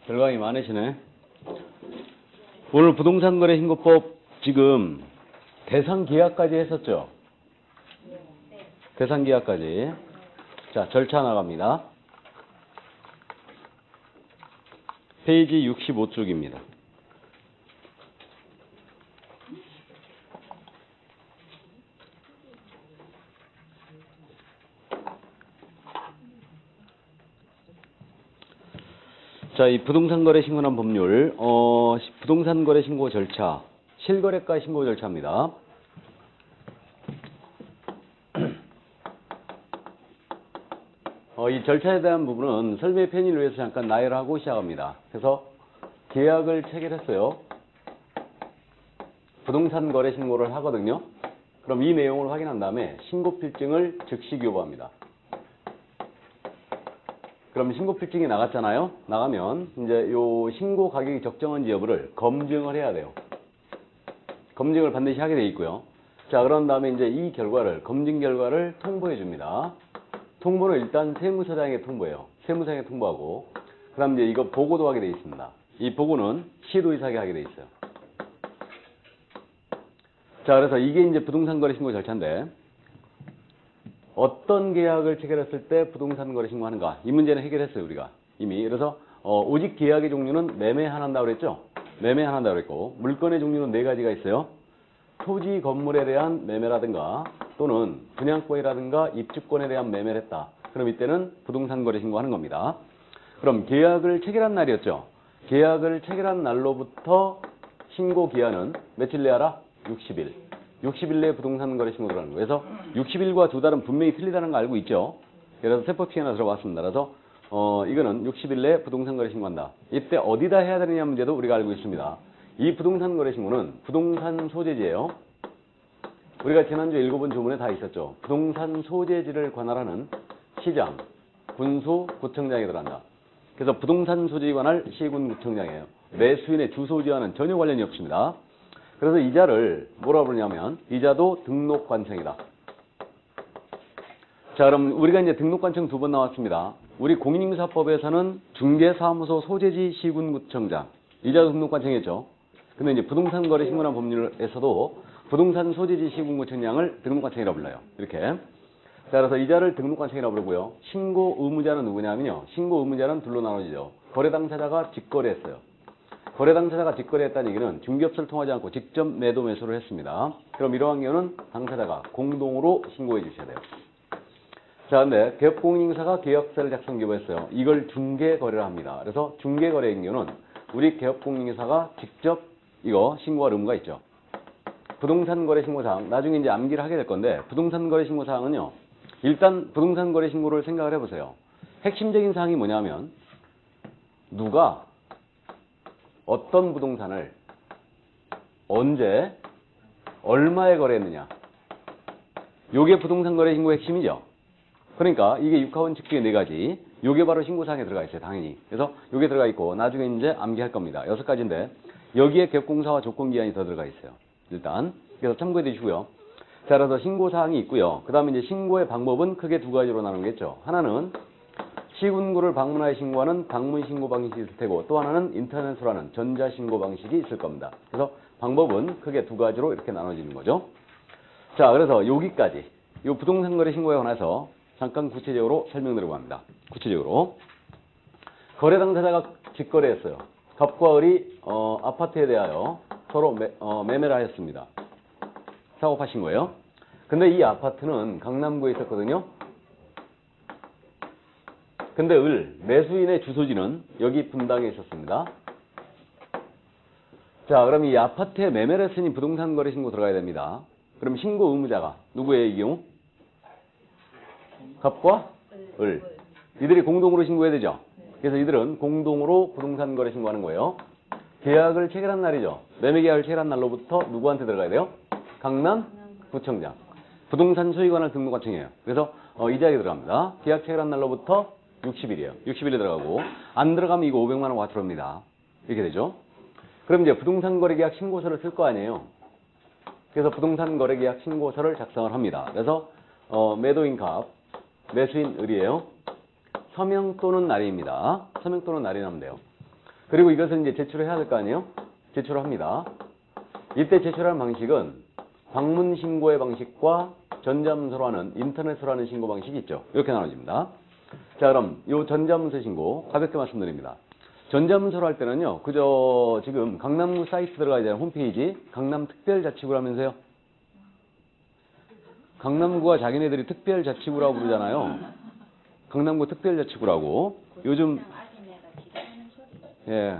결과이 많으시네. 오늘 부동산거래신고법 지금 대상계약까지 했었죠? 대상계약까지. 자, 절차 나갑니다. 페이지 65쪽입니다. 자, 이 부동산거래신고란 법률, 부동산거래신고 절차, 실거래가 신고 절차입니다. 이 절차에 대한 부분은 설명의 편의를 위해서 잠깐 나열을 하고 시작합니다. 그래서 계약을 체결했어요. 부동산거래신고를 하거든요. 그럼 이 내용을 확인한 다음에 신고필증을 즉시 교부합니다. 그럼 신고필증이 나갔잖아요. 나가면 이제 요 신고 가격이 적정한지 여부를 검증을 해야 돼요. 검증을 반드시 하게 돼 있고요. 자, 그런 다음에 이제 이 결과를, 검증 결과를 통보해 줍니다. 통보는 일단 세무서장에 통보해요. 세무서장에 통보하고, 그 다음 이제 이거 보고도 하게 돼 있습니다. 이 보고는 시도의사에게 하게 돼 있어요. 자, 그래서 이게 이제 부동산거래신고 절차인데, 어떤 계약을 체결했을 때 부동산거래 신고하는가? 이 문제는 해결했어요, 우리가. 이미. 그래서 오직 계약의 종류는 매매한다고 그랬죠? 매매한다고 그랬고, 물건의 종류는 4가지가 있어요. 토지, 건물에 대한 매매라든가 또는 분양권이라든가 입주권에 대한 매매를 했다. 그럼 이때는 부동산거래 신고하는 겁니다. 그럼 계약을 체결한 날이었죠? 계약을 체결한 날로부터 신고 기한은 며칠 내에 하라? 60일. 60일 내에 부동산거래 신고 들어가는 거예요. 그래서 60일과 두 달은 분명히 틀리다는 거 알고 있죠? 그래서 세법칙이 하나 들어봤습니다. 그래서 이거는 60일 내에 부동산거래 신고한다. 이때 어디다 해야 되느냐 문제도 우리가 알고 있습니다. 이 부동산거래 신고는 부동산 소재지예요. 우리가 지난주에 읽어본 조문에 다 있었죠. 부동산 소재지를 관할하는 시장, 군수, 구청장에 들어간다. 그래서 부동산 소재에 관할 시군구청장이에요. 매수인의 주소지와는 전혀 관련이 없습니다. 그래서 이자를 뭐라고 부르냐면 이자도 등록관청이다. 자, 그럼 우리가 이제 등록관청 2번 나왔습니다. 우리 공인인사법에서는 중개사무소 소재지 시군구청장, 이자도 등록관청이었죠. 근데 이제 부동산거래신고란 법률에서도 부동산 소재지 시군구청장을 등록관청이라고 불러요. 이렇게. 자, 그래서 이자를 등록관청이라고 부르고요. 신고 의무자는 누구냐면요. 신고 의무자는 둘로 나눠지죠. 거래 당사자가 직거래했어요. 거래 당사자가 직거래했다는 얘기는 중개업소를 통하지 않고 직접 매도 매수를 했습니다. 그럼 이러한 경우는 당사자가 공동으로 신고해 주셔야 돼요. 자, 근데 개업공인인사가 계약서를 작성 교부했어요. 이걸 중개거래를 합니다. 그래서 중개거래인 경우는 우리 개업공인인사가 직접 이거 신고할 의무가 있죠. 부동산거래신고사항, 나중에 이제 암기를 하게 될 건데, 부동산거래신고사항은요, 일단 부동산거래신고를 생각을 해보세요. 핵심적인 사항이 뭐냐면, 누가 어떤 부동산을 언제 얼마에 거래했느냐, 요게 부동산거래신고 핵심이죠. 그러니까 이게 육하원칙 중에 4가지, 요게 바로 신고사항에 들어가 있어요. 당연히. 그래서 요게 들어가 있고 나중에 이제 암기할 겁니다. 6가지인데 여기에 객공사와 조건기한이 더 들어가 있어요. 일단 그래서 참고해 두시고요. 자, 그래서 신고사항이 있고요. 그 다음에 이제 신고의 방법은 크게 2가지로 나누겠죠. 하나는 시군구를 방문하여 신고하는 방문신고 방식이 있을 테고, 또 하나는 인터넷으로 하는 전자신고 방식이 있을 겁니다. 그래서 방법은 크게 2가지로 이렇게 나눠지는 거죠. 자, 그래서 여기까지 이 부동산거래 신고에 관해서 잠깐 구체적으로 설명드리고 합니다. 구체적으로 거래 당사자가 직거래했어요. 갑과 을이 아파트에 대하여 서로 매매를 하였습니다. 사고파신 거예요. 근데 이 아파트는 강남구에 있었거든요. 근데 매수인의 주소지는 여기 분당에 있었습니다. 자, 그럼 이 아파트에 매매를 했으니 부동산거래 신고 들어가야 됩니다. 그럼 신고 의무자가 누구예요, 이 경우? 갑과 을. 이들이 공동으로 신고해야 되죠. 그래서 이들은 공동으로 부동산거래 신고하는 거예요. 계약을 체결한 날이죠. 매매계약을 체결한 날로부터 누구한테 들어가야 돼요? 강남구청장. 부동산 소유관할 등록관청이에요. 그래서 이자에 들어갑니다. 계약 체결한 날로부터 60일이에요. 60일에 들어가고 안 들어가면 이거 500만 원 과태료입니다. 이렇게 되죠. 그럼 이제 부동산거래계약 신고서를 쓸 거 아니에요. 그래서 부동산거래계약 신고서를 작성을 합니다. 그래서 매도인 갑, 매수인 을이에요. 서명 또는 날인입니다. 서명 또는 날인 하면 돼요. 그리고 이것을 이제 제출을 해야 될 거 아니에요? 제출을 합니다. 이때 제출하는 방식은 방문 신고의 방식과 전자문서로 하는 인터넷으로 하는 신고 방식이 있죠. 이렇게 나눠집니다. 자, 그럼 이 전자문서 신고 가볍게 말씀드립니다. 전자문서로 할 때는요, 그저 지금 강남구 사이트 들어가야 되는 홈페이지 강남특별자치구로 하면서요. 강남구가 자기네들이 특별자치구라고 부르잖아요. 강남구 특별자치구라고. 요즘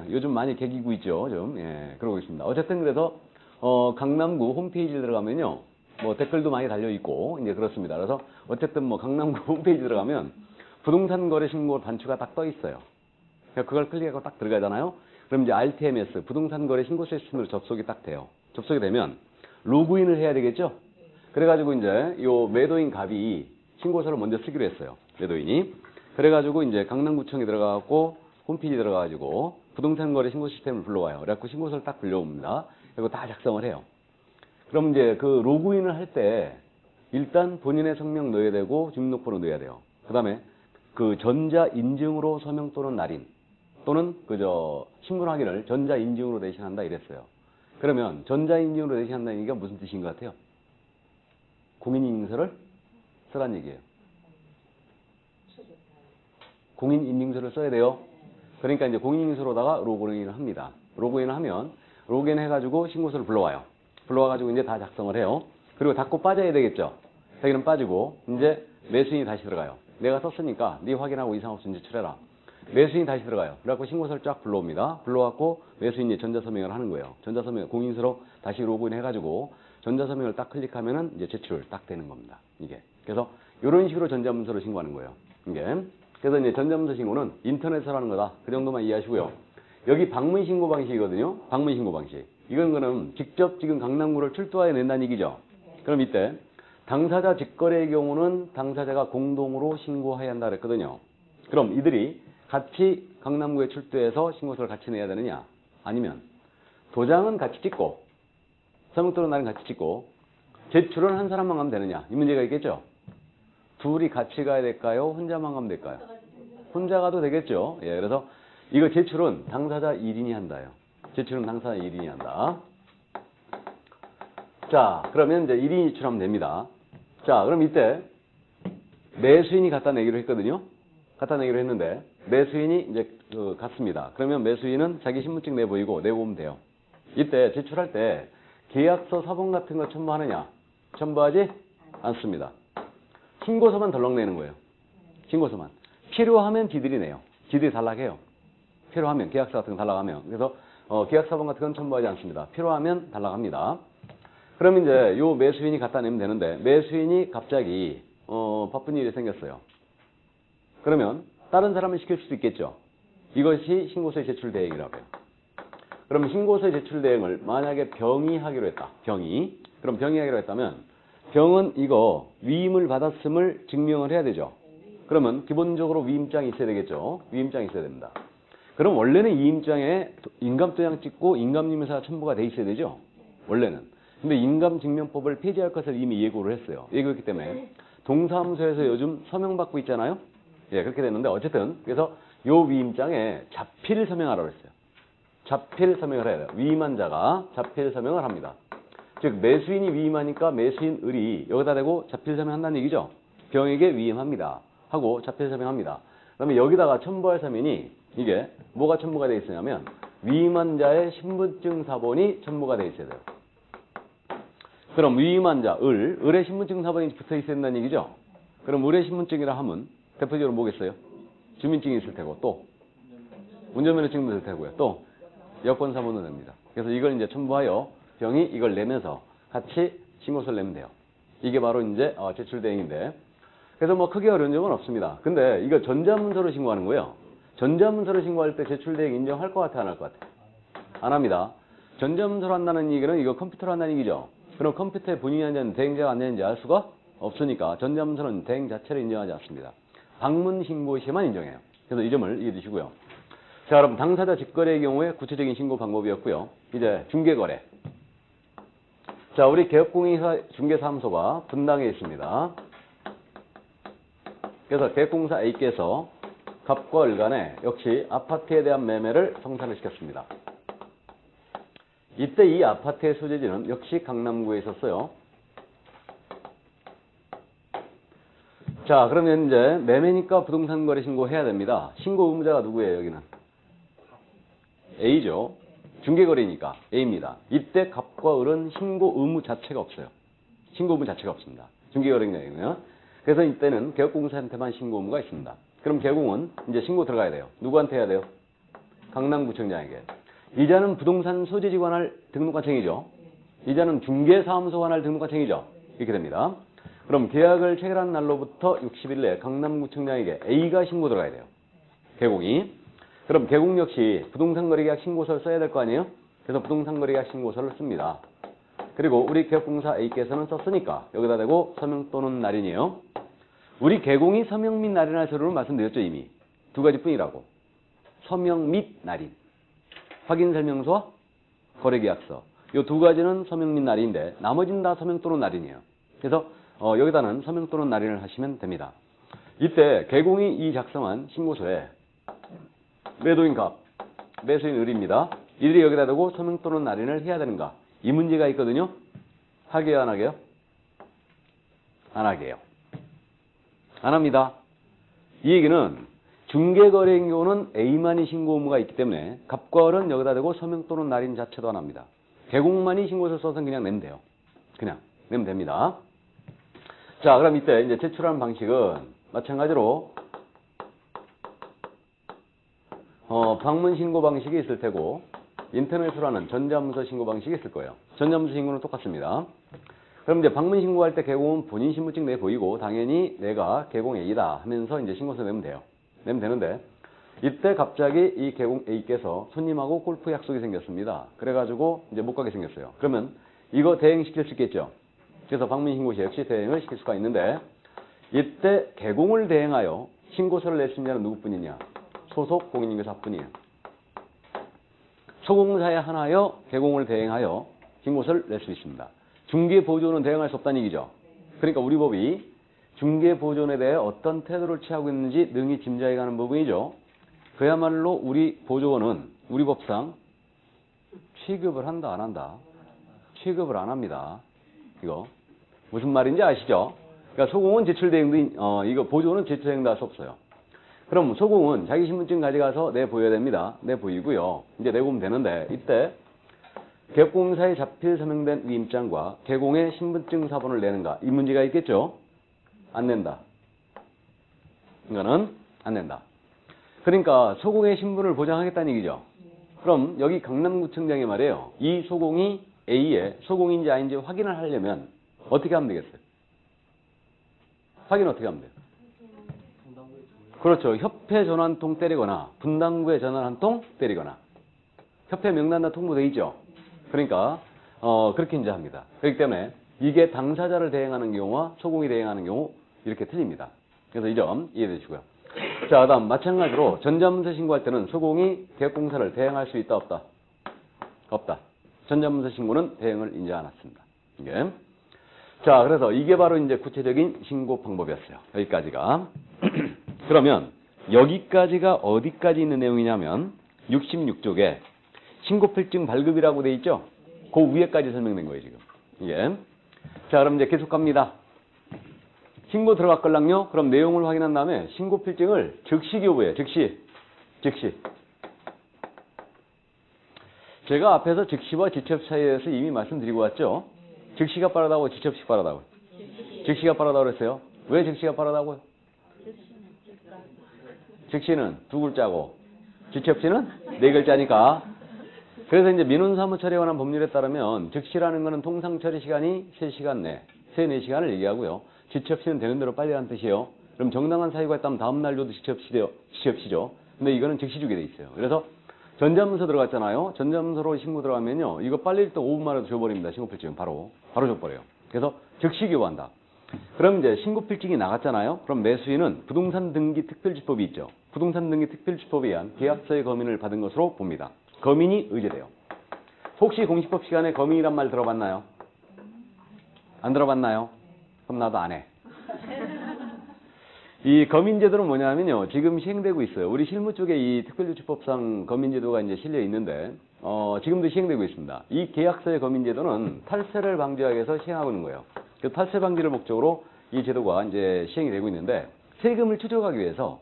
요즘 많이 개기고 있죠. 좀 그러고 있습니다. 어쨌든 그래서 강남구 홈페이지에 들어가면요, 뭐 댓글도 많이 달려 있고 이제 그렇습니다. 그래서 어쨌든 뭐 강남구 홈페이지 들어가면 부동산 거래 신고 단추가 딱 떠 있어요. 그걸 클릭하고 딱 들어가잖아요. 그럼 이제 RTMS 부동산 거래 신고 시스템으로 접속이 딱 돼요. 접속이 되면 로그인을 해야 되겠죠. 그래가지고 이제 요 매도인 갑이 신고서를 먼저 쓰기로 했어요. 매도인이. 그래가지고 이제 강남구청에 들어가고 홈페이지 들어가가지고 부동산 거래 신고 시스템을 불러와요. 그래갖고 신고서를 딱 불러옵니다. 그리고 다 작성을 해요. 그럼 이제 그 로그인을 할 때 일단 본인의 성명 넣어야 되고 주민등록번호 넣어야 돼요. 그 다음에 그 전자 인증으로 서명 또는 날인 또는 그저 신분 확인을 전자 인증으로 대신한다 이랬어요. 그러면 전자 인증으로 대신한다는 얘기가 무슨 뜻인 것 같아요? 공인인증서를 쓰란 얘기예요. 공인인증서를 써야 돼요. 그러니까 이제 공인인증서로다가 로그인을 합니다. 로그인을 하면 로그인 해가지고 신고서를 불러와요. 불러와가지고 이제 다 작성을 해요. 그리고 닫고 빠져야 되겠죠. 자기는 빠지고 이제 매수인이 다시 들어가요. 내가 썼으니까 네 확인하고 이상 없으면 제출해라. 매수인이 다시 들어가요. 그래갖고 신고서를 쫙 불러옵니다. 불러갖고 매수인이 전자서명을 하는 거예요. 전자서명 공인인증서로 다시 로그인 해가지고 전자서명을 딱 클릭하면은 이제 제출 딱 되는 겁니다. 이게. 그래서 이런 식으로 전자문서를 신고하는 거예요. 이게. 그래서 이제 전자문서 신고는 인터넷으로 하는 거다. 그 정도만 이해하시고요. 여기 방문 신고 방식이거든요. 방문 신고 방식. 이건 그럼 직접 지금 강남구를 출두하여 낸다는 얘기죠. 그럼 이때 당사자 직거래의 경우는 당사자가 공동으로 신고해야 한다 그랬거든요. 그럼 이들이 같이 강남구에 출두해서 신고서를 같이 내야 되느냐? 아니면 도장은 같이 찍고 서명 또는 날은 같이 찍고 제출은 한 사람만 가면 되느냐? 이 문제가 있겠죠. 둘이 같이 가야 될까요? 혼자만 가면 될까요? 혼자 가도 되겠죠. 예, 그래서 이거 제출은 당사자 1인이 한다요. 제출은 당사자 1인이 한다. 자, 그러면 이제 1인이 제출하면 됩니다. 자, 그럼 이때 매수인이 갖다 내기로 했거든요. 갖다 내기로 했는데 매수인이 이제 갔습니다. 그러면 매수인은 자기 신분증 내보이고 돼요. 이때 제출할 때 계약서 사본 같은 거 첨부하느냐? 첨부하지 않습니다. 신고서만 덜렁 내는 거예요. 신고서만. 필요하면 지들이 내요. 지들이 달락해요. 필요하면 계약서 같은 거 달락하면. 그래서 계약사본 같은 건 첨부하지 않습니다. 필요하면 달락합니다. 그럼 이제 요 매수인이 갖다 내면 되는데 매수인이 갑자기 바쁜 일이 생겼어요. 그러면 다른 사람을 시킬 수도 있겠죠. 이것이 신고서의 제출 대행이라고 해요. 그럼 신고서의 제출 대행을 만약에 병이 하기로 했다. 병이. 그럼 병이 하기로 했다면 병은 이거 위임을 받았음을 증명을 해야 되죠. 그러면 기본적으로 위임장이 있어야 되겠죠. 위임장이 있어야 됩니다. 그럼 원래는 이 임장에 인감도장 찍고 인감증명서가 첨부가 돼 있어야 되죠. 원래는. 근데 인감증명법을 폐지할 것을 이미 예고를 했어요. 예고했기 때문에 동사무소에서 요즘 서명받고 있잖아요. 예, 그렇게 됐는데 어쨌든 그래서 요 위임장에 자필 서명하라고 했어요. 자필 서명을 해야 돼요. 위임한 자가 자필 서명을 합니다. 즉 매수인이 위임하니까 매수인 을이 여기다 대고 자필 서명한다는 얘기죠. 병에게 위임합니다. 하고 자필 서명합니다. 그러면 여기다가 첨부할 서면이 이게 뭐가 첨부가 되어 있으냐면 위임한 자의 신분증 사본이 첨부가 되어 있어야 돼요. 그럼 위임한 자, 을의 신분증 사본이 붙어 있어야 된다는 얘기죠. 그럼 을의 신분증이라 하면 대표적으로 뭐겠어요? 주민증이 있을 테고 또 운전면허증도 있을 테고요. 또 여권 사본도 됩니다. 그래서 이걸 이제 첨부하여 병이 이걸 내면서 같이 신고서를 내면 돼요. 이게 바로 이제 제출 대행인데 그래서 뭐 크게 어려운 점은 없습니다. 근데 이거 전자문서로 신고하는 거예요. 전자문서를 신고할 때 제출 대행 인정할 것 같아, 안 할 것 같아? 안 합니다. 전자문서로 한다는 얘기는 이거 컴퓨터로 한다는 얘기죠. 그럼 컴퓨터에 본인이 앉는 대행자가 안 되는지 알 수가 없으니까 전자문서는 대행 자체를 인정하지 않습니다. 방문 신고 시에만 인정해요. 그래서 이 점을 이해해 주시고요. 자, 그럼 당사자 직거래의 경우에 구체적인 신고 방법이었고요. 이제 중개거래. 자, 우리 개업공인사 중개사무소가 분당에 있습니다. 그래서 개업공사 A께서 갑과 을 간에 역시 아파트에 대한 매매를 성사를 시켰습니다. 이때 이 아파트의 소재지는 역시 강남구에 있었어요. 자, 그러면 이제 매매니까 부동산 거래 신고 해야 됩니다. 신고 의무자가 누구예요, 여기는? A죠. 중개거래니까 A입니다. 이때 갑과 을은 신고 의무 자체가 없어요. 신고 의무 자체가 없습니다. 중개거래인가요? 그래서 이때는 개업공사한테만 신고 의무가 있습니다. 그럼 개공은 이제 신고 들어가야 돼요. 누구한테 해야 돼요? 강남구청장에게. 이자는 부동산 소재지 관할 등록관청이죠. 이자는 중개사무소 관할 등록관청이죠. 이렇게 됩니다. 그럼 계약을 체결한 날로부터 60일 내에 강남구청장에게 A가 신고 들어가야 돼요. 개공이. 그럼 개공 역시 부동산거래계약 신고서를 써야 될 거 아니에요? 그래서 부동산거래계약 신고서를 씁니다. 그리고 우리 개업공사 A께서는 썼으니까 여기다 대고 서명 또는 날인이에요. 우리 개공이 서명 및 날인할 서류를 말씀드렸죠, 이미. 두 가지 뿐이라고. 서명 및 날인. 확인설명서와 거래계약서. 이 두 가지는 서명 및 날인인데 나머지는 다 서명 또는 날인이에요. 그래서 여기다는 서명 또는 날인을 하시면 됩니다. 이때 개공이 이 작성한 신고서에 매도인 갑, 매수인 을입니다. 이들이 여기다 대고 서명 또는 날인을 해야 되는가? 이 문제가 있거든요. 하게요, 안 하게요? 안 하게요. 안 합니다. 이 얘기는 중개거래인 경우는 A만이 신고 의무가 있기 때문에 갑과 을은 여기다 대고 서명 또는 날인 자체도 안 합니다. 개공만이 신고서 써서 그냥 내면 돼요. 그냥 내면 됩니다. 자, 그럼 이때 이제 제출하는 방식은 마찬가지로 방문 신고 방식이 있을 테고 인터넷으로 하는 전자문서 신고 방식이 있을 거예요. 전자문서 신고는 똑같습니다. 그럼 이제 방문 신고할 때 개공은 본인 신분증 내 보이고 당연히 내가 개공 A다 하면서 이제 신고서 내면 돼요. 내면 되는데 이때 갑자기 이 개공 A께서 손님하고 골프 약속이 생겼습니다. 그래가지고 이제 못 가게 생겼어요. 그러면 이거 대행시킬 수 있겠죠. 그래서 방문 신고 시 역시 대행을 시킬 수가 있는데 이때 개공을 대행하여 신고서를 낼 수 있는 자는 누구뿐이냐? 소속 공인중개사뿐이에요. 소공사에 하나여 개공을 대행하여 신고서를 낼 수 있습니다. 중개보조는 대행할 수 없다는 얘기죠. 그러니까 우리 법이 중개보조에 대해 어떤 태도를 취하고 있는지 능히 짐작해 가는 부분이죠. 그야말로 우리 보조원은 우리 법상 취급을 한다 안 한다? 취급을 안 합니다. 이거 무슨 말인지 아시죠? 그러니까 소공은 제출대행도 이거 보조원은 제출대행도 할 수 없어요. 그럼 소공은 자기 신분증 가져가서 내보여야 됩니다. 내보이고요. 이제 내보면 되는데 이때 개업공사에 자필 서명된 위임장과 개공의 신분증 사본을 내는가? 이 문제가 있겠죠? 안 낸다. 이거는 안 낸다. 그러니까 소공의 신분을 보장하겠다는 얘기죠. 그럼 여기 강남구청장이 말이에요. 이 소공이 A의 소공인지 아닌지 확인을 하려면 어떻게 하면 되겠어요? 확인 어떻게 하면 돼요? 그렇죠. 협회 전화 한 통 때리거나 분당구에 전화 한 통 때리거나 협회 명단도 통보되어 있죠. 그러니까 그렇게 이제 합니다. 그렇기 때문에 이게 당사자를 대행하는 경우와 소공이 대행하는 경우 이렇게 틀립니다. 그래서 이 점 이해해 주시고요. 자, 그다음 마찬가지로 전자문서 신고할 때는 소공이 개업공사를 대행할 수 있다 없다? 없다. 전자문서 신고는 대행을 인지 않았습니다. 이게. 자, 그래서 이게 바로 이제 구체적인 신고 방법이었어요. 여기까지가. 그러면 여기까지가 어디까지 있는 내용이냐면 66쪽에 신고필증 발급이라고 돼 있죠? 그 위에까지 설명된 거예요, 지금. 이게. 자, 그럼 이제 계속 갑니다. 신고 들어갔걸랑요? 그럼 내용을 확인한 다음에 신고필증을 즉시 교부해요. 즉시. 제가 앞에서 즉시와 지첩 차이에 대해서 이미 말씀드리고 왔죠? 즉시가 빠르다고 지첩시 빠르다고. 즉시가 빠르다고 그랬어요. 왜 즉시가 빠르다고요? 즉시는 두 글자고 지첩시는 네 글자니까. 그래서 이제 민원사무처리에 관한 법률에 따르면 즉시라는 거는 통상 처리 시간이 3시간 내, 3-4시간을 얘기하고요. 지첩시는 되는 대로 빨리라는 뜻이에요. 그럼 정당한 사유가 있다면 다음 날 줘도 지첩시죠. 근데 이거는 즉시 주게 돼 있어요. 그래서 전자문서 들어갔잖아요. 전자문서로 신고 들어가면요. 이거 빨리 또 5분 만에도 줘버립니다. 신고필증 바로 줘버려요. 그래서 즉시 교부한다. 그럼 이제 신고필증이 나갔잖아요. 그럼 매수인은 부동산 등기 특별지법이 있죠. 부동산 등기 특별지법에 의한 계약서의 검인을 받은 것으로 봅니다. 검인이 의제돼요. 혹시 공시법 시간에 검인이란 말 들어봤나요? 안 들어봤나요? 그럼 나도 안 해. 이 거민제도는 뭐냐면요. 지금 시행되고 있어요. 우리 실무 쪽에 이 특별조치법상 거민제도가 이제 실려 있는데, 지금도 시행되고 있습니다. 이 계약서의 거민제도는 탈세를 방지하기 위해서 시행하고 있는 거예요. 그 탈세 방지를 목적으로 이 제도가 이제 시행이 되고 있는데, 세금을 추적하기 위해서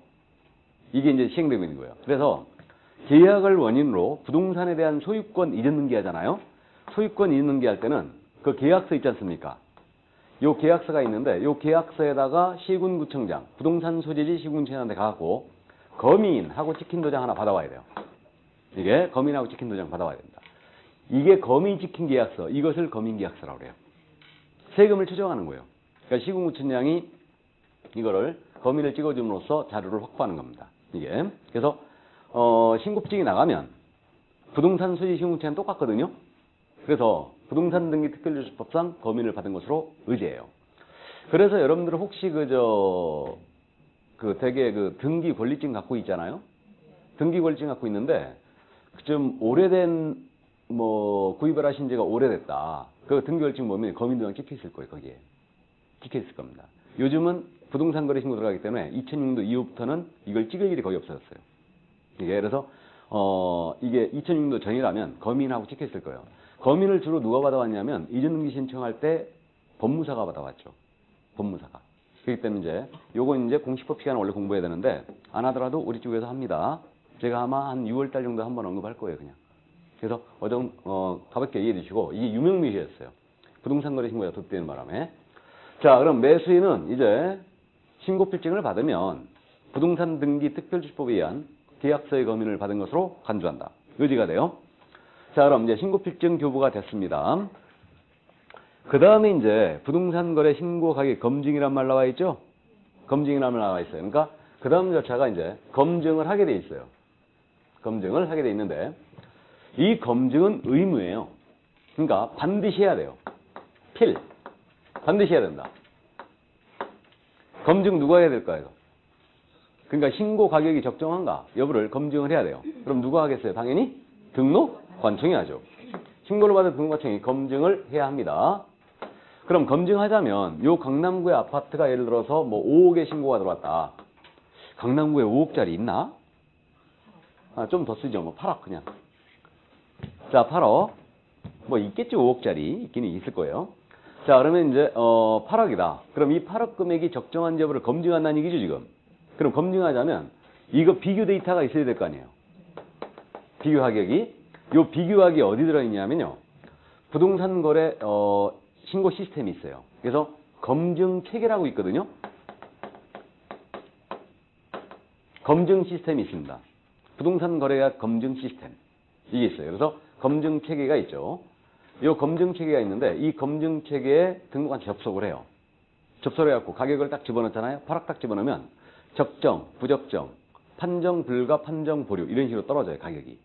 이게 이제 시행되고 있는 거예요. 그래서 계약을 원인으로 부동산에 대한 소유권 이전 등기하잖아요. 소유권 이전 등기할 때는 그 계약서 있지 않습니까? 요 계약서가 있는데 요 계약서에다가 시군구청장, 부동산 소재지 시군구청장한테 가갖고 거민하고 찍힌 도장 하나 받아와야 돼요. 이게 거민하고 찍힌 도장 받아와야 됩니다. 이게 거민 찍힌 계약서, 이것을 거민계약서라고 그래요. 세금을 추정하는 거예요. 그러니까 시군구청장이 이거를 거민을 찍어줌으로써 자료를 확보하는 겁니다. 이게 그래서 신고증이 나가면 부동산 소재 시군구청장은 똑같거든요. 그래서 부동산 등기 특별조치법상 거민을 받은 것으로 의제해요. 그래서 여러분들 혹시 되게 등기 권리증 갖고 있잖아요. 등기 권리증 갖고 있는데 좀 오래된 구입을 하신 지가 오래됐다. 그 등기 권리증 보면 거민도장 찍혀 있을 거예요. 거기에 찍혀 있을 겁니다. 요즘은 부동산 거래 신고 들어가기 때문에 2006년도 이후부터는 이걸 찍을 일이 거의 없어졌어요. 이게 그래서 이게 2006년도 전이라면 거민하고 찍혀 있을 거예요. 거민을 주로 누가 받아왔냐면 이전등기 신청할 때 법무사가 받아왔죠. 법무사가. 그렇기 때문에 이제 요건 이제 공시법 시간에 원래 공부해야 되는데 안 하더라도 우리 쪽에서 합니다. 제가 아마 한 6월달 정도 한번 언급할 거예요, 그냥. 그래서 가볍게 이해해 주시고 이게 유명미시였어요. 부동산 거래 신고가 덧대는 바람에. 자, 그럼 매수인은 이제 신고필증을 받으면 부동산 등기 특별조치법에 의한 계약서의 거민을 받은 것으로 간주한다. 의지가 돼요. 자, 그럼 이제 신고필증 교부가 됐습니다. 그 다음에 이제 부동산 거래 신고 가격 검증이란 말 나와 있죠? 검증이란 말 나와 있어요. 그러니까 그 다음 절차가 이제 검증을 하게 돼 있어요. 검증을 하게 돼 있는데 이 검증은 의무예요. 그러니까 반드시 해야 돼요. 반드시 해야 된다. 검증 누가 해야 될까요? 그러니까 신고 가격이 적정한가 여부를 검증을 해야 돼요. 그럼 누가 하겠어요? 당연히 등록관청이 하죠. 신고를 받은 등록관청이 검증을 해야 합니다. 그럼 검증하자면 요 강남구의 아파트가 예를 들어서 5억에 신고가 들어왔다. 강남구에 5억짜리 있나? 좀 더 쓰죠. 8억 그냥. 자, 8억. 있겠지. 5억짜리 있기는 있을 거예요. 자, 그러면 이제 8억이다. 그럼 이 8억 금액이 적정한 여부를 검증한다는 얘기죠, 지금. 그럼 검증하자면 이거 비교 데이터가 있어야 될 거 아니에요. 비교 가격이. 요 비교 가격이 어디 들어있냐면요. 부동산 거래 신고 시스템이 있어요. 그래서 검증 체계라고 있거든요. 검증 시스템이 있습니다. 부동산 거래가 검증 시스템. 이게 있어요. 그래서 검증 체계가 있죠. 이 검증 체계가 있는데 이 검증 체계에 등록한 접속을 해요. 접속을 해갖고 가격을 딱 집어넣잖아요. 8억 딱 집어넣으면 적정, 부적정, 판정 불가, 판정 보류 이런 식으로 떨어져요. 가격이.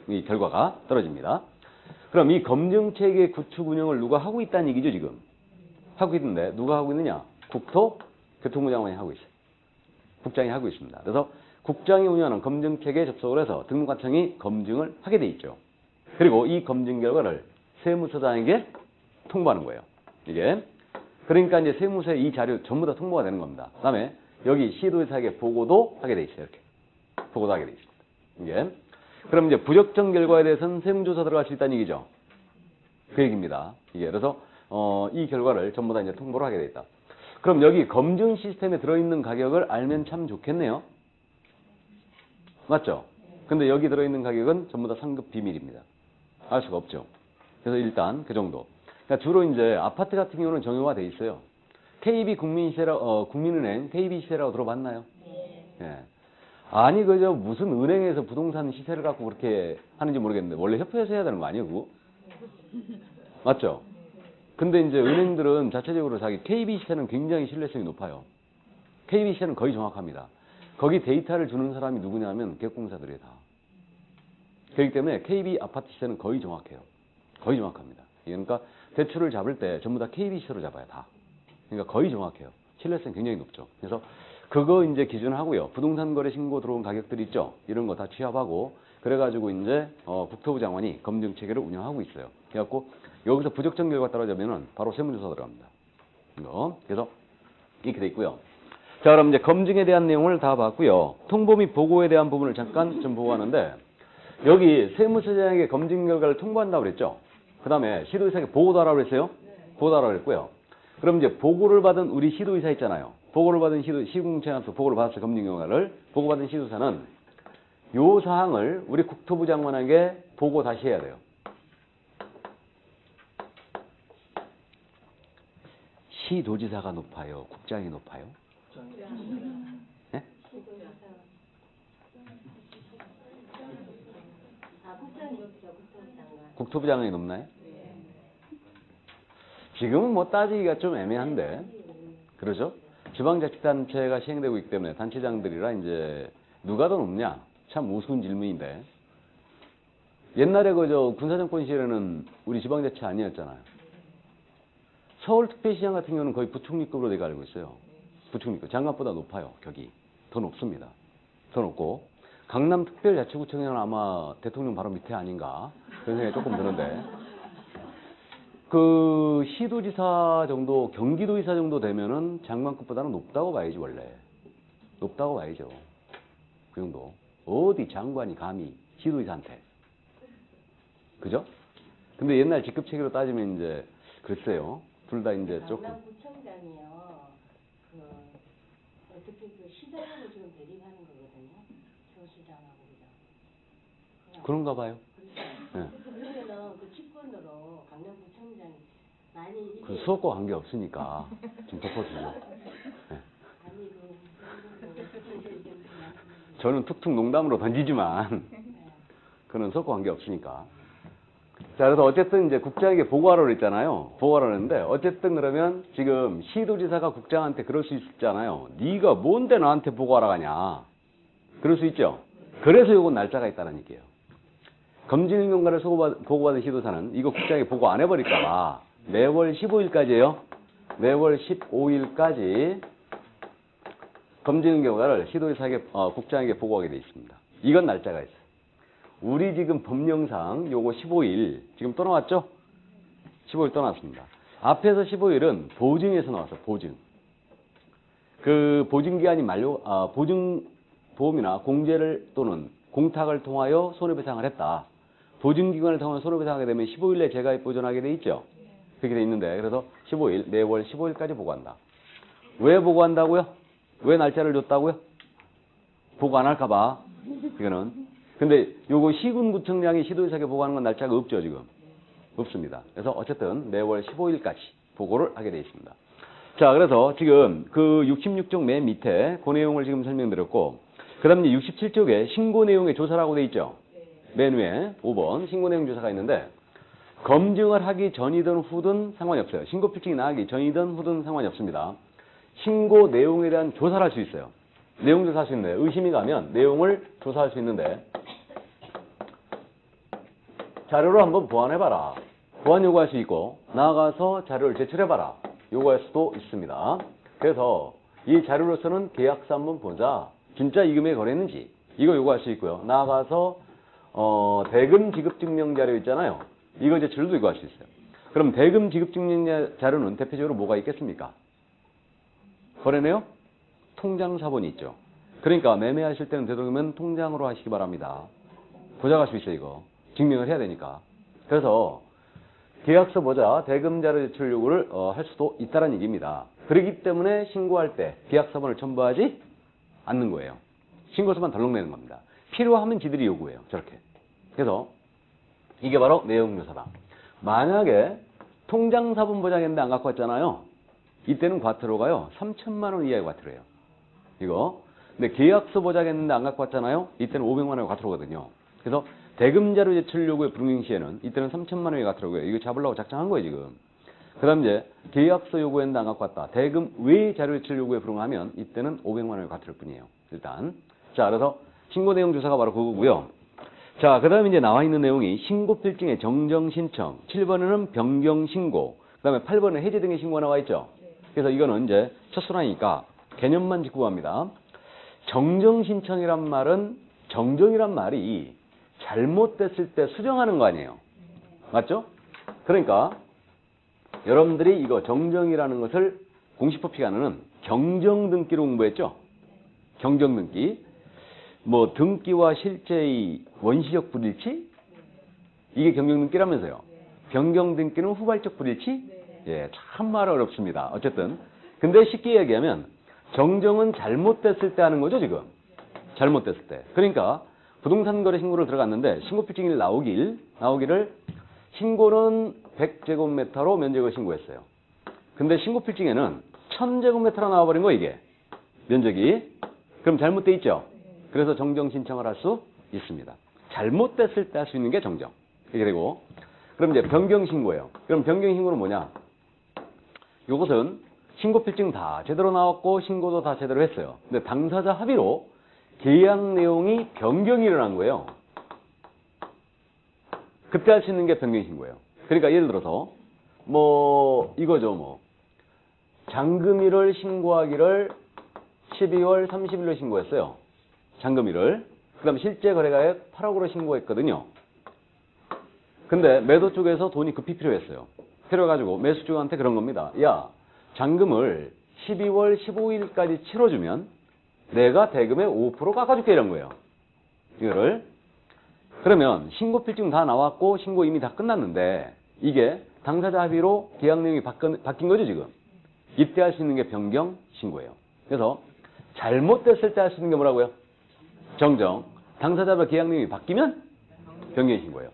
이 결과가 떨어집니다. 그럼 이 검증 체계 구축 운영을 누가 하고 있다는 얘기죠, 지금. 하고 있는데 누가 하고 있느냐? 국토교통부 장관이 하고 있어요. 국장이 하고 있습니다. 그래서 국장이 운영하는 검증 체계에 접속을 해서 등록관청이 검증을 하게 돼 있죠. 그리고 이 검증 결과를 세무서장에게 통보하는 거예요. 이게. 그러니까 이제 세무서에 이 자료 전부 다 통보가 되는 겁니다. 그 다음에 여기 시도지사에게 보고도 하게 돼 있어요. 이렇게. 보고도 하게 돼 있습니다. 이게. 그럼 이제 부적정 결과에 대해서는 세무조사 들어갈 수 있다는 얘기죠. 그 얘기입니다. 이게. 그래서 이 결과를 전부 다 이제 통보를 하게 돼 있다. 그럼 여기 검증 시스템에 들어있는 가격을 알면 참 좋겠네요. 맞죠? 근데 여기 들어있는 가격은 전부 다 상급 비밀입니다. 알 수가 없죠. 그래서 일단 그 정도. 그러니까 주로 이제 아파트 같은 경우는 정형화 돼 있어요. KB 국민은행 KB 시세라고 들어봤나요? 네. 아니 그저 무슨 은행에서 부동산 시세를 갖고 그렇게 하는지 모르겠는데 원래 협회에서 해야 되는 거 아니에요, 그거? 맞죠? 근데 이제 은행들은 자체적으로 자기 KB 시세는 굉장히 신뢰성이 높아요. KB 시세는 거의 정확합니다. 거기 데이터를 주는 사람이 누구냐면 개업공사들이에요, 다. 그렇기 때문에 KB 아파트 시세는 거의 정확해요. 거의 정확합니다. 그러니까 대출을 잡을 때 전부 다 KB 시세로 잡아요, 다. 그러니까 거의 정확해요. 신뢰성이 굉장히 높죠. 그래서 그거 이제 기준을 하고요. 부동산 거래 신고 들어온 가격들이 있죠. 이런 거 다 취합하고 그래가지고 이제 국토부 장관이 검증 체계를 운영하고 있어요. 그래갖고 여기서 부적정 결과 떨어지면은 바로 세무조사 들어갑니다. 이거. 그래서 이렇게 돼 있고요. 자, 그럼 이제 검증에 대한 내용을 다 봤고요. 통보 및 보고에 대한 부분을 잠깐 좀 보고 하는데, 여기 세무서장에게 검증 결과를 통보한다고 그랬죠? 그 다음에 시도의사에게 보고도 하라고 그랬어요? 보고도 하라고 그랬고요. 그럼 이제 보고를 받은 우리 시도의사 있잖아요. 보고를 받은 시공채한테 보고를 받았어요. 검증 결과를. 보고받은 시도사는 요 사항을 우리 국토부 장관에게 보고 다시 해야 돼요. 시도지사가 높아요? 국장이 높아요? 네? 국토부 장관이 높나요? 지금은 뭐 따지기가 좀 애매한데, 그러죠? 지방자치단체가 시행되고 있기 때문에 단체장들이라 이제 누가 더 높냐? 참 우스운 질문인데, 옛날에 그저 군사정권 시절에는 우리 지방자치 아니었잖아요. 서울특별시장 같은 경우는 거의 부총리급으로 내가 알고 있어요. 부총리급. 장관보다 높아요. 격이. 더 높습니다. 더 높고, 강남특별자치구청장은 아마 대통령 바로 밑에 아닌가 그런 생각이 조금 드는데, 그 시도지사 정도, 경기도지사 정도 되면은 장관급보다는 높다고 봐야지. 원래 높다고 봐야죠. 그 정도. 어디 장관이 감히 시도지사한테, 그죠? 근데 옛날 직급체계로 따지면 이제 글쎄요, 둘 다 이제 조금. 강남구청장이요. 어떻게 시장으로 지금 대립하는 거거든요. 서시장하고 그런가 봐요. 네. 그러면은 그 직권으로 강남구청장이 많이 그 수업과 관계 없으니까 좀 덮어주죠. 네. 아니 저는 툭툭 농담으로 던지지만 그는 수업과 관계 없으니까. 자, 그래서 어쨌든 이제 국장에게 보고하라고 그랬잖아요. 보고하라고 했는데, 어쨌든 그러면 지금 시도지사가 국장한테 그럴 수 있잖아요. 네가 뭔데 나한테 보고하라 하냐. 그럴 수 있죠. 그래서 요건 날짜가 있다는 얘기예요. 검증 경과를 보고받은 시도사는 이거 국장에게 보고 안 해버릴까 봐 매월 15일까지예요. 매월 15일까지 검증 결과를 시도지사에게 국장에게 보고하게 돼 있습니다. 이건 날짜가 있어요. 우리 지금 법령상 요거 15일 지금 떠나왔죠? 15일 떠났습니다. 앞에서 15일은 보증에서 나왔어요. 보증. 그 보증기한이 보증보험이나 공제를 또는 공탁을 통하여 손해배상을 했다. 보증기관을 통하여 손해배상하게 되면 15일에 재가입 보전하게 돼 있죠? 그렇게 돼 있는데, 그래서 15일, 매월 15일까지 보고한다. 왜 보고한다고요? 왜 날짜를 줬다고요? 보고 안 할까봐. 이거는. 근데 요거 시군구청장이 시도지사에게 보고하는 건 날짜가 없죠, 지금? 없습니다. 그래서 어쨌든 매월 15일까지 보고를 하게 되어 있습니다. 자, 그래서 지금 그 66쪽 맨 밑에 그 내용을 지금 설명드렸고, 그 다음 67쪽에 신고 내용의 조사라고 되어 있죠? 맨 위에 5번 신고 내용 조사가 있는데, 검증을 하기 전이든 후든 상관이 없어요. 신고 필증이 나가기 전이든 후든 상관이 없습니다. 신고 내용에 대한 조사를 할 수 있어요. 내용 조사할 수 있는데, 의심이 가면 내용을 조사할 수 있는데, 자료를 한번 보완해봐라. 보완 요구할 수 있고, 나아가서 자료를 제출해봐라. 요구할 수도 있습니다. 그래서 이 자료로서는 계약서 한번 보자. 진짜 이 금액에 거래했는지 이거 요구할 수 있고요. 나아가서 대금 지급 증명 자료 있잖아요. 이거 제출도 요구할 수 있어요. 그럼 대금 지급 증명 자료는 대표적으로 뭐가 있겠습니까? 거래네요? 통장 사본이 있죠. 그러니까 매매하실 때는 되도록이면 통장으로 하시기 바랍니다. 보장할 수 있어요, 이거. 증명을 해야 되니까. 그래서 계약서 보자, 대금 자료 제출 요구를 할 수도 있다는 얘기입니다. 그렇기 때문에 신고할 때 계약서본을 첨부하지 않는 거예요. 신고서만 덜렁 내는 겁니다. 필요하면 지들이 요구해요. 저렇게. 그래서 이게 바로 내용조사다. 만약에 통장 사본 보장했는데 안 갖고 왔잖아요. 이때는 과태료가요. 3천만 원 이하의 과태료예요. 이거. 근데 계약서 보장했는데 안 갖고 왔잖아요. 이때는 500만 원의 과태료거든요. 그래서 대금 자료 제출 요구의 불이행 시에는 이때는 3천만 원의 과태료고요. 이거 잡으려고 작정한 거예요, 지금. 그 다음 이제 계약서 요구했는데 안 갖고 왔다. 대금 외의 자료 제출 요구에 불응하면 이때는 500만 원의 과태료 뿐이에요. 일단. 자, 그래서 신고 내용 조사가 바로 그거고요. 자, 그 다음에 이제 나와 있는 내용이 신고 필증의 정정 신청, 7번에는 변경 신고, 그 다음에 8번에 해제 등의 신고가 나와 있죠. 그래서 이거는 이제 첫 순환이니까 개념만 짚고 갑니다. 정정 신청이란 말은, 정정이란 말이 잘못됐을 때 수정하는 거 아니에요. 맞죠? 그러니까 여러분들이 이거 정정이라는 것을 공식법 시간에는 경정등기로 공부했죠? 경정등기. 뭐 등기와 실제의 원시적 불일치? 이게 경정등기라면서요. 변경등기는 후발적 불일치? 예, 참 어렵습니다. 어쨌든. 근데 쉽게 얘기하면 정정은 잘못됐을 때 하는 거죠, 지금. 잘못됐을 때. 그러니까 부동산 거래 신고를 들어갔는데 신고 필증일 나오기를 신고는 100제곱미터로 면적을 신고했어요. 근데 신고 필증에는 1000제곱미터로 나와버린 거 이게. 면적이. 그럼 잘못돼 있죠? 그래서 정정 신청을 할 수 있습니다. 잘못됐을 때 할 수 있는 게 정정. 그리고 그럼 이제 변경 신고예요. 그럼 변경 신고는 뭐냐? 요것은 신고 필증 다 제대로 나왔고 신고도 다 제대로 했어요. 근데 당사자 합의로 계약 내용이 변경이 일어난 거예요. 그때 할 수 있는 게 변경 신고예요. 그러니까 예를 들어서 뭐 이거죠, 뭐. 잔금일을 신고하기를 12월 30일로 신고했어요. 잔금일을. 그 다음 실제 거래가액 8억으로 신고했거든요. 근데 매도 쪽에서 돈이 급히 필요했어요. 필요해가지고 매수 쪽한테 그런 겁니다. 야, 잔금을 12월 15일까지 치러주면 내가 대금의 5% 깎아줄게 이런 거예요. 이거를. 그러면 신고 필증 다 나왔고 신고 이미 다 끝났는데 이게 당사자 합의로 계약 내용이 바뀐 거죠 지금. 이때 할 수 있는 게 변경 신고예요. 그래서 잘못됐을 때 할 수 있는 게 뭐라고요? 정정. 당사자와 계약 내용이 바뀌면 변경 신고예요.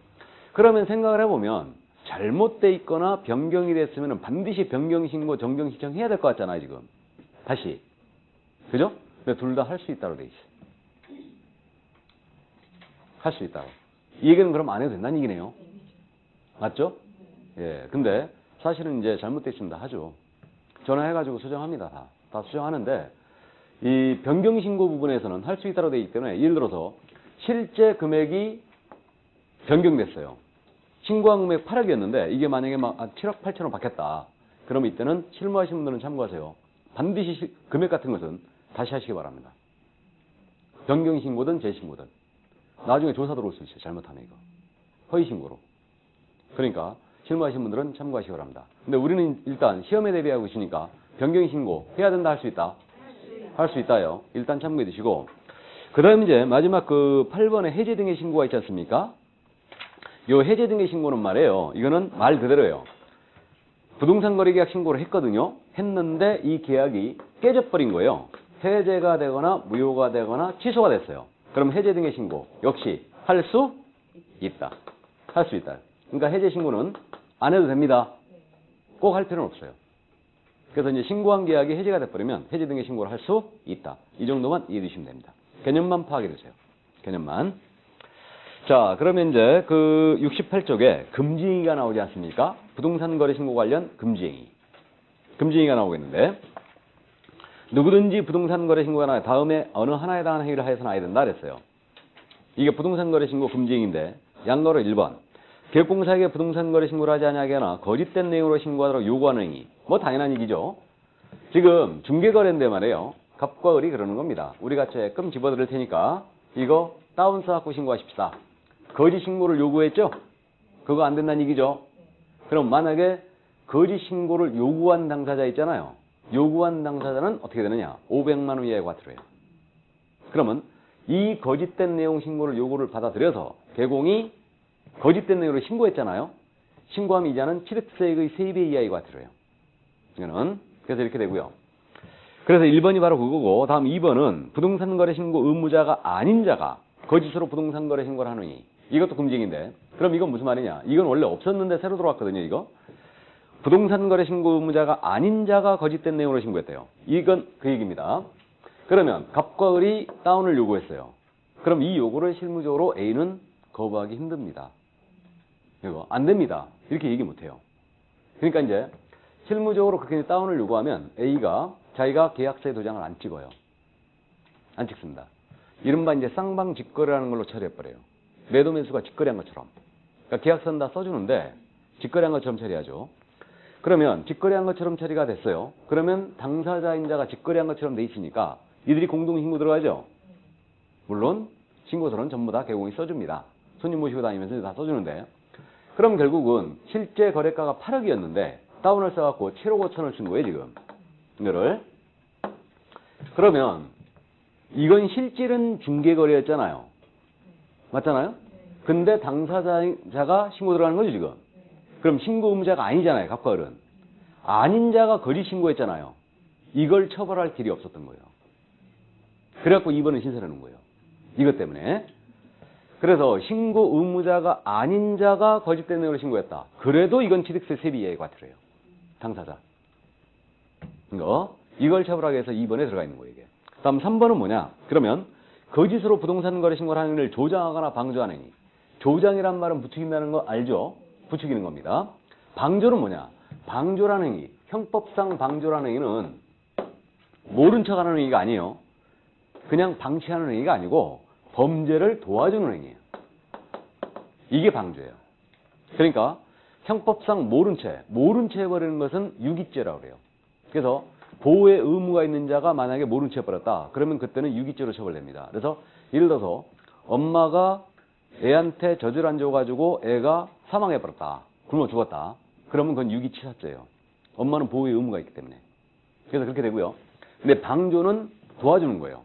그러면 생각을 해보면 잘못돼 있거나 변경이 됐으면 반드시 변경 신고, 정정 신청해야 될 것 같잖아요 지금. 다시. 그죠? 근데 둘 다 할 수 있다고 돼 있어요. 할 수 있다고. 이 얘기는 그럼 안 해도 된다는 얘기네요. 맞죠? 예. 근데 사실은 이제 잘못돼 있으면 다 하죠. 전화해가지고 수정합니다. 다 수정하는데 이 변경 신고 부분에서는 할 수 있다고 돼 있기 때문에 예를 들어서 실제 금액이 변경됐어요. 신고한 금액 8억이었는데 이게 만약에 막 7억 8천원 받겠다. 그러면 이때는 실무하시는 분들은 참고하세요. 반드시 금액 같은 것은 다시 하시기 바랍니다. 변경 신고든 재신고든. 나중에 조사 들어올 수 있어요. 잘못하면 이거. 허위 신고로. 그러니까 실무하시는 분들은 참고하시기 바랍니다. 근데 우리는 일단 시험에 대비하고 있으니까 변경 신고 해야 된다 할 수 있다? 할 수 있다요. 일단 참고해 두시고 그 다음 이제 마지막 그 8번에 해제 등의 신고가 있지 않습니까? 요 해제 등의 신고는 말이에요. 이거는 말 그대로예요. 부동산 거래 계약 신고를 했거든요. 했는데 이 계약이 깨져버린 거예요. 해제가 되거나 무효가 되거나 취소가 됐어요. 그럼 해제 등의 신고 역시 할 수 있다. 할 수 있다. 그러니까 해제 신고는 안 해도 됩니다. 꼭 할 필요는 없어요. 그래서 이제 신고한 계약이 해제가 돼버리면 해제 등의 신고를 할 수 있다. 이 정도만 이해해 주시면 됩니다. 개념만 파악해 주세요. 개념만. 자, 그러면 이제 그 68쪽에 금지행위가 나오지 않습니까? 부동산 거래 신고 관련 금지행위. 금지행위가 나오겠는데 누구든지 부동산 거래 신고가 나와 다음에 어느 하나에 대한 행위를 하여서는 아야 된다 그랬어요. 이게 부동산 거래 신고 금지행위인데 양거로 1번. 개업공사에게 부동산 거래 신고를 하지 아니하거나 거짓된 내용으로 신고하도록 요구하는 행위. 뭐 당연한 얘기죠. 지금 중개거래인데 말이에요. 갑과 을이 그러는 겁니다. 우리가 조금 집어드릴 테니까 이거 다운 써갖고 신고하십시다. 거짓 신고를 요구했죠? 그거 안 된다는 얘기죠. 그럼 만약에 거짓 신고를 요구한 당사자 있잖아요. 요구한 당사자는 어떻게 되느냐? 500만 원 이하의 과태료 해요. 그러면 이 거짓된 내용 신고를 요구를 받아들여서 개공이 거짓된 내용으로 신고했잖아요. 신고하면 이자는 취득세액의 3배 이하의 과태료 해요. 이거는 그래서 이렇게 되고요. 그래서 1번이 바로 그거고 다음 2번은 부동산 거래 신고 의무자가 아닌 자가 거짓으로 부동산 거래 신고를 하느니 이것도 금지행위인데 그럼 이건 무슨 말이냐? 이건 원래 없었는데 새로 들어왔거든요. 이거. 부동산 거래 신고 의무자가 아닌 자가 거짓된 내용으로 신고했대요. 이건 그 얘기입니다. 그러면 갑과 을이 다운을 요구했어요. 그럼 이 요구를 실무적으로 A는 거부하기 힘듭니다. 이거 안 됩니다. 이렇게 얘기 못해요. 그러니까 이제 실무적으로 그렇게 다운을 요구하면 A가 자기가 계약서에 도장을 안 찍어요. 안 찍습니다. 이른바 이제 쌍방 직거래라는 걸로 처리해버려요. 매도 매수가 직거래한 것처럼. 그러니까 계약서는 다 써주는데 직거래한 것처럼 처리하죠. 그러면 직거래한 것처럼 처리가 됐어요. 그러면 당사자인자가 직거래한 것처럼 돼 있으니까 이들이 공동신고 들어가죠. 물론 신고서는 전부 다 개공이 써줍니다. 손님 모시고 다니면서 다 써주는데 그럼 결국은 실제 거래가가 8억이었는데 다운을 써갖고 7억 5천을 쓴 거예요 지금. 이거를. 그러면 이건 실질은 중개거래였잖아요. 맞잖아요? 근데 당사자가 신고 들어가는 거죠, 지금. 그럼 신고 의무자가 아니잖아요, 갑과 을은. 아닌 자가 거짓 신고했잖아요. 이걸 처벌할 길이 없었던 거예요. 그래갖고 2번은 신설하는 거예요. 이것 때문에. 그래서 신고 의무자가 아닌 자가 거짓된 내용을 신고했다. 그래도 이건 취득세 세비에 과태료예요. 당사자. 이걸 처벌하기 위해서 2번에 들어가 있는 거예요, 이게. 다음 3번은 뭐냐? 그러면 거짓으로 부동산 거래 신고를 하는 일을 조장하거나 방조하는 행위. 조장이란 말은 부추긴다는 거 알죠? 부추기는 겁니다. 방조는 뭐냐? 방조라는 행위. 형법상 방조라는 행위는 모른 척하는 행위가 아니에요. 그냥 방치하는 행위가 아니고 범죄를 도와주는 행위예요. 이게 방조예요. 그러니까 형법상 모른 채 해버리는 것은 유기죄라고 그래요. 그래서 보호의 의무가 있는 자가 만약에 모른 채 해버렸다. 그러면 그때는 유기죄로 처벌됩니다. 그래서 예를 들어서 엄마가 애한테 젖을 안 줘가지고 애가 사망해버렸다. 굶어 죽었다. 그러면 그건 유기치사죄예요. 엄마는 보호의 의무가 있기 때문에. 그래서 그렇게 되고요. 근데 방조는 도와주는 거예요.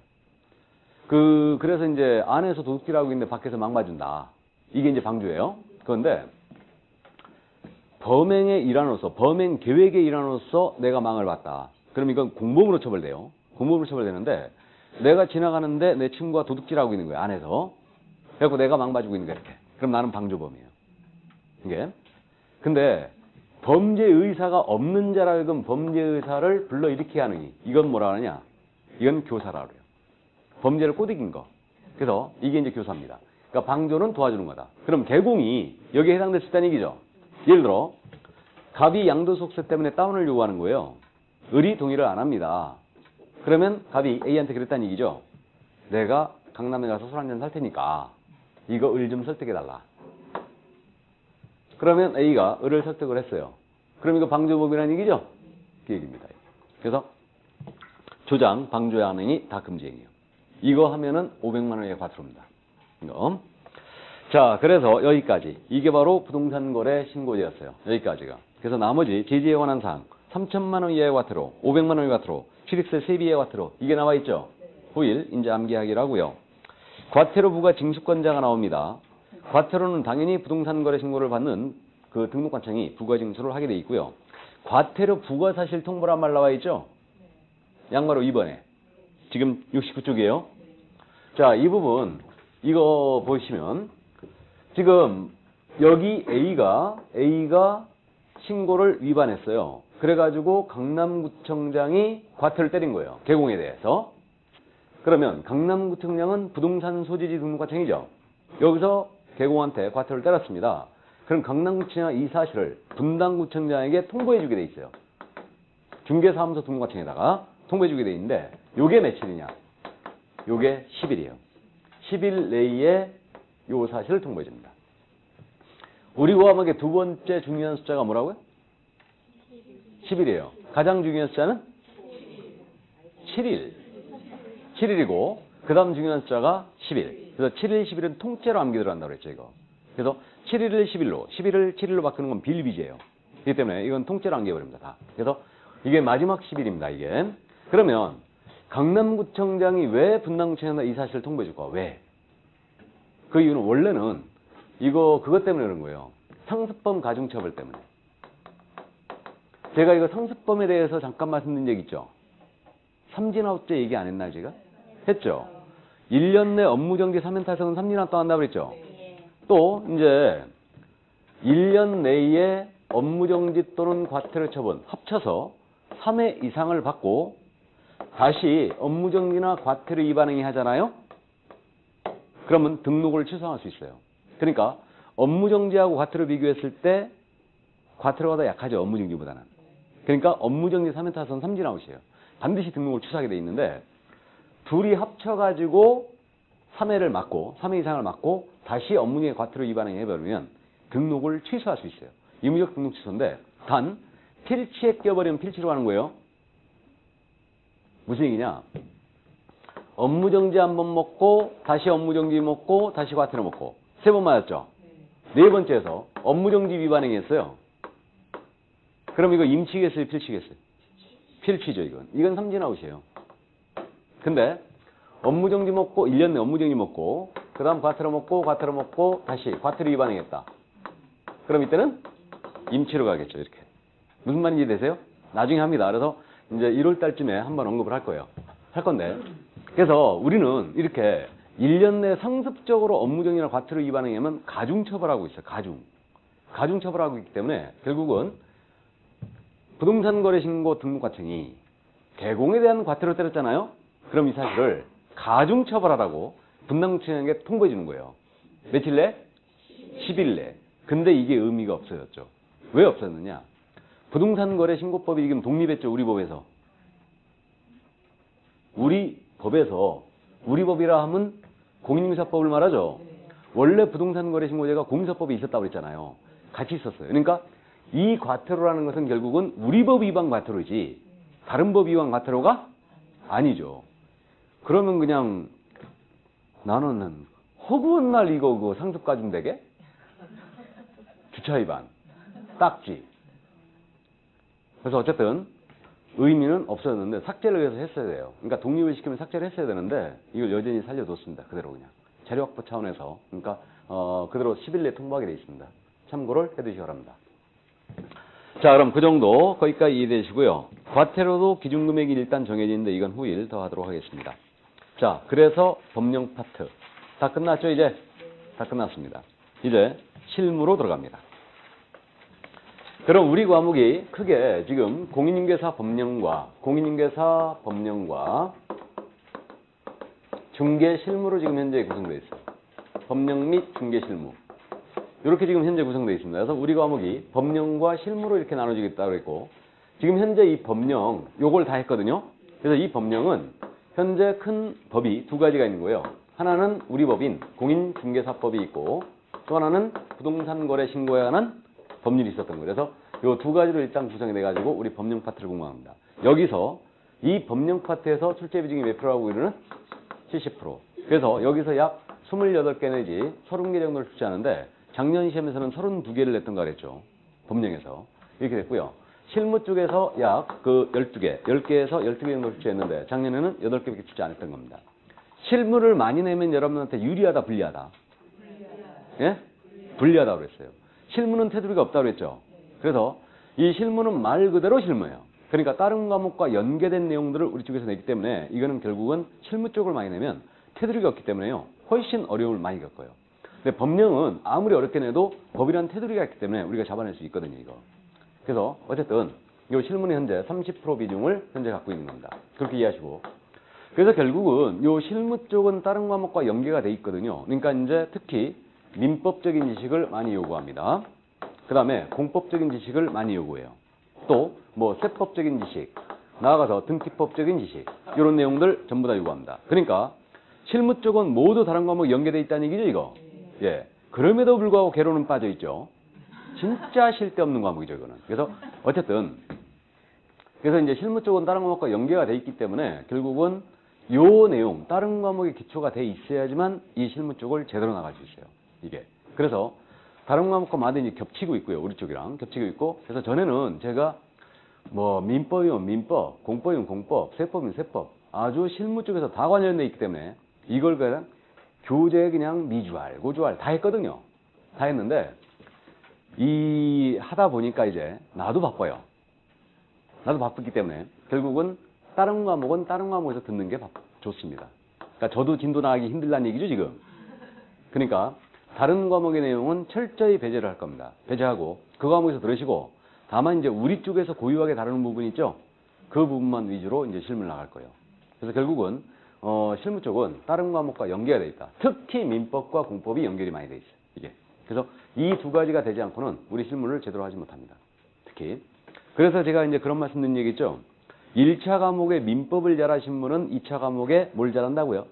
그래서 이제 안에서 도둑질을 하고 있는데 밖에서 막 맞은다. 이게 이제 방조예요. 그런데 범행의 일환으로서, 범행 계획의 일환으로서 내가 망을 봤다. 그럼 이건 공범으로 처벌돼요. 공범으로 처벌되는데 내가 지나가는데 내 친구가 도둑질하고 있는 거예요. 안에서. 그래갖고 내가 망 봐주고 있는 거야, 이렇게. 그럼 나는 방조범이에요. 이게. 근데 범죄 의사가 없는 자라 하여금 범죄 의사를 불러일으키게 하는 이. 이건 뭐라 하느냐? 이건 교사라 그래요. 범죄를 꼬드긴 거. 그래서 이게 이제 교사입니다. 그러니까 방조는 도와주는 거다. 그럼 개공이 여기에 해당될 수 있다는 얘기죠. 예를 들어 갑이 양도소득세 때문에 다운을 요구하는 거예요. 을이 동의를 안 합니다. 그러면 갑이 A한테 그랬다는 얘기죠. 내가 강남에 가서 술 한잔 살 테니까 이거 을 좀 설득해달라. 그러면 A가 을을 설득을 했어요. 그럼 이거 방조범이라는 얘기죠? 그 얘기입니다. 그래서 조장, 방조의 행위 다 금지행위예요. 이거 하면은 500만 원의 과태료입니다. 이거. 자, 그래서 여기까지. 이게 바로 부동산 거래 신고제였어요. 여기까지가. 그래서 나머지 제지에 관한 사항 3천만 원 이하의 과태료, 500만 원의 과태료, 취득세 세비의 과태료 이게 나와 있죠. 후일 이제 암기하기로 하고요. 과태료 부과 징수권자가 나옵니다. 과태료는 당연히 부동산 거래 신고를 받는 그 등록관청이 부과 징수를 하게 돼 있고요. 과태료 부과 사실 통보란 말 나와 있죠. 양마로 2번에. 지금 69쪽이에요. 자, 이 부분 이거 보시면 지금 여기 A가 신고를 위반했어요. 그래가지고 강남구청장이 과태료를 때린 거예요. 개공에 대해서. 그러면 강남구청장은 부동산 소지지 등록과청이죠. 여기서 개공한테 과태료를 때렸습니다. 그럼 강남구청장 이 사실을 분당구청장에게 통보해주게 돼 있어요. 중개사무소 등록과청에다가 통보해주게 돼 있는데 요게 며칠이냐? 요게 10일이에요. 10일 내에 요 사실을 통보해줍니다. 우리 고함하게 두 번째 중요한 숫자가 뭐라고요? 10일이에요. 가장 중요한 숫자는 7일. 7일이고 그 다음 중요한 숫자가 10일. 그래서 7일, 10일은 통째로 암기 들어간다고 그랬죠, 이거. 그래서 7일을 10일로, 11을 7일로 바꾸는 건 비일비재예요. 그렇기 때문에 이건 통째로 암기해버립니다, 다. 그래서 이게 마지막 10일입니다, 이게. 그러면 강남구청장이 왜 분당구청장에 이 사실을 통보해줄까? 왜? 그 이유는 원래는 그것 때문에 그런 거예요. 상습범 가중처벌 때문에. 제가 이거 상습범에 대해서 잠깐 말씀드린 적 있죠? 삼진아웃제 얘기 안 했나요, 제가? 했죠? 1년 내 업무정지 사면탈성은 삼진아웃 당한다고 그랬죠? 또 이제 1년 내에 업무정지 또는 과태료 처분 합쳐서 3회 이상을 받고 다시 업무정지나 과태료 위반 행위 하잖아요? 그러면 등록을 취소할 수 있어요. 그러니까 업무정지하고 과태료 비교했을 때 과태료가 더 약하죠. 업무정지보다는. 그러니까 업무정지 사면탈성 삼진아웃이에요. 반드시 등록을 취소하게 돼 있는데 둘이 합쳐가지고 3회를 맞고 3회 이상을 맞고 다시 업무정지 과태료 위반 행위 해버리면 등록을 취소할 수 있어요. 의무적 등록 취소인데 단 필치에 껴버리면 필치로 하는 거예요. 무슨 얘기냐? 업무정지 한 번 먹고 다시 업무정지 먹고 다시 과태료 먹고 3번 맞았죠? 네 번째에서 업무정지 위반 행위했어요. 그럼 이거 임치겠어요? 필치겠어요? 필치죠, 이건. 이건 삼진아웃이에요. 근데 업무정지 먹고 1년 내 업무정지 먹고 그 다음 과태료 먹고 다시 과태료 위반하겠다. 그럼 이때는 임치로 가겠죠. 이렇게. 무슨 말인지 되세요? 나중에 합니다. 그래서 이제 1월 달쯤에 한번 언급을 할 거예요. 할 건데. 그래서 우리는 이렇게 1년 내 상습적으로 업무정지나 과태료 위반에 의하면 가중처벌하고 있어요. 가중처벌하고 있기 때문에 결국은 부동산거래신고 등록과청이 개공에 대한 과태료 때렸잖아요. 그럼 이 사실을 가중처벌하라고 분당구청장에게 통보해 주는 거예요. 며칠 내? 10일 내. 근데 이게 의미가 없어졌죠. 왜 없었느냐? 부동산거래신고법이 지금 독립했죠. 우리 법에서. 우리 법이라 하면 공인중개사법을 말하죠. 원래 부동산거래신고제가 공인사법에 있었다고 그랬잖아요. 같이 있었어요. 그러니까 이 과태료라는 것은 결국은 우리 법 위반 과태료지 다른 법 위반 과태료가 아니죠. 그러면 그냥 나는 허구한 날 이거 그 상습 가중되게? 주차 위반, 딱지. 그래서 어쨌든 의미는 없어졌는데 삭제를 해서 했어야 돼요. 그러니까 독립을 시키면 삭제를 했어야 되는데 이걸 여전히 살려뒀습니다. 그대로 그냥. 자료 확보 차원에서. 그러니까 그대로 10일 내에 통보하게 되어 있습니다. 참고를 해두시기 바랍니다. 자, 그럼 그 정도 거기까지 이해되시고요. 과태료도 기준금액이 일단 정해지는데 이건 후일 더 하도록 하겠습니다. 자, 그래서 법령 파트. 다 끝났죠, 이제? 다 끝났습니다. 이제 실무로 들어갑니다. 그럼 우리 과목이 크게 지금 공인중개사 법령과 중개실무로 지금 현재 구성되어 있어요. 법령 및 중개실무. 이렇게 지금 현재 구성되어 있습니다. 그래서 우리 과목이 법령과 실무로 이렇게 나눠지겠다고 했고, 지금 현재 이 법령, 요걸 다 했거든요. 그래서 이 법령은 현재 큰 법이 두 가지가 있는 거예요. 하나는 우리 법인 공인중개사법이 있고, 또 하나는 부동산거래신고에 관한 법률이 있었던 거예요. 그래서 요 두 가지로 일단 구성이 돼가지고 우리 법령 파트를 공부합니다. 여기서 이 법령 파트에서 출제 비중이 몇 프로라고 이르는? 70%. 그래서 여기서 약 28개 내지 30개 정도를 출제하는데 작년 시험에서는 32개를 냈던가 그랬죠. 법령에서. 이렇게 됐고요. 실무 쪽에서 약 그 12개, 10개에서 12개 정도 출제했는데 작년에는 8개밖에 출제 안 했던 겁니다. 실무를 많이 내면 여러분한테 유리하다, 불리하다? 예? 불리하다고 그랬어요. 실무는 테두리가 없다고 그랬죠. 그래서 이 실무는 말 그대로 실무예요. 그러니까 다른 과목과 연계된 내용들을 우리 쪽에서 내기 때문에 이거는 결국은 실무 쪽을 많이 내면 테두리가 없기 때문에요. 훨씬 어려움을 많이 겪어요. 근데 법령은 아무리 어렵게 내도 법이란 테두리가 있기 때문에 우리가 잡아낼 수 있거든요, 이거. 그래서 어쨌든 이 실무는 현재 30% 비중을 현재 갖고 있는 겁니다. 그렇게 이해하시고. 그래서 결국은 이 실무 쪽은 다른 과목과 연계가 돼 있거든요. 그러니까 이제 특히 민법적인 지식을 많이 요구합니다. 그 다음에 공법적인 지식을 많이 요구해요. 또 뭐 세법적인 지식, 나아가서 등기법적인 지식 이런 내용들 전부 다 요구합니다. 그러니까 실무 쪽은 모두 다른 과목이 연계돼 있다는 얘기죠, 이거. 예. 그럼에도 불구하고 개론은 빠져 있죠. 진짜 실데없는 과목이죠, 이거는. 그래서 어쨌든 그래서 이제 실무 쪽은 다른 과목과 연계가 돼 있기 때문에 결국은 요 내용 다른 과목의 기초가 돼 있어야지만 이 실무 쪽을 제대로 나갈 수 있어요. 이게. 그래서 다른 과목과 많이 이제 겹치고 있고요. 우리 쪽이랑 겹치고 있고. 그래서 전에는 제가 뭐 민법이면 민법, 공법이면 공법, 세법이면 세법 아주 실무 쪽에서 다 관련돼 있기 때문에 이걸 그냥 교재 그냥 미주알, 고주알 다 했거든요. 다 했는데 이 하다 보니까 이제 나도 바빠요. 나도 바쁘기 때문에 결국은 다른 과목은 다른 과목에서 듣는 게 좋습니다. 그러니까 저도 진도 나가기 힘들다는 얘기죠, 지금. 그러니까 다른 과목의 내용은 철저히 배제를 할 겁니다. 배제하고 그 과목에서 들으시고 다만 이제 우리 쪽에서 고유하게 다루는 부분이 있죠. 그 부분만 위주로 이제 실무를 나갈 거예요. 그래서 결국은 실무 쪽은 다른 과목과 연계가 되어 있다. 특히 민법과 공법이 연결이 많이 되어 있어요. 이게. 그래서 이 두 가지가 되지 않고는 우리 실무를 제대로 하지 못합니다. 특히. 그래서 제가 이제 그런 말씀 드린 얘기 있죠. 1차 과목에 민법을 잘하신 분은 2차 과목에 뭘 잘한다고요?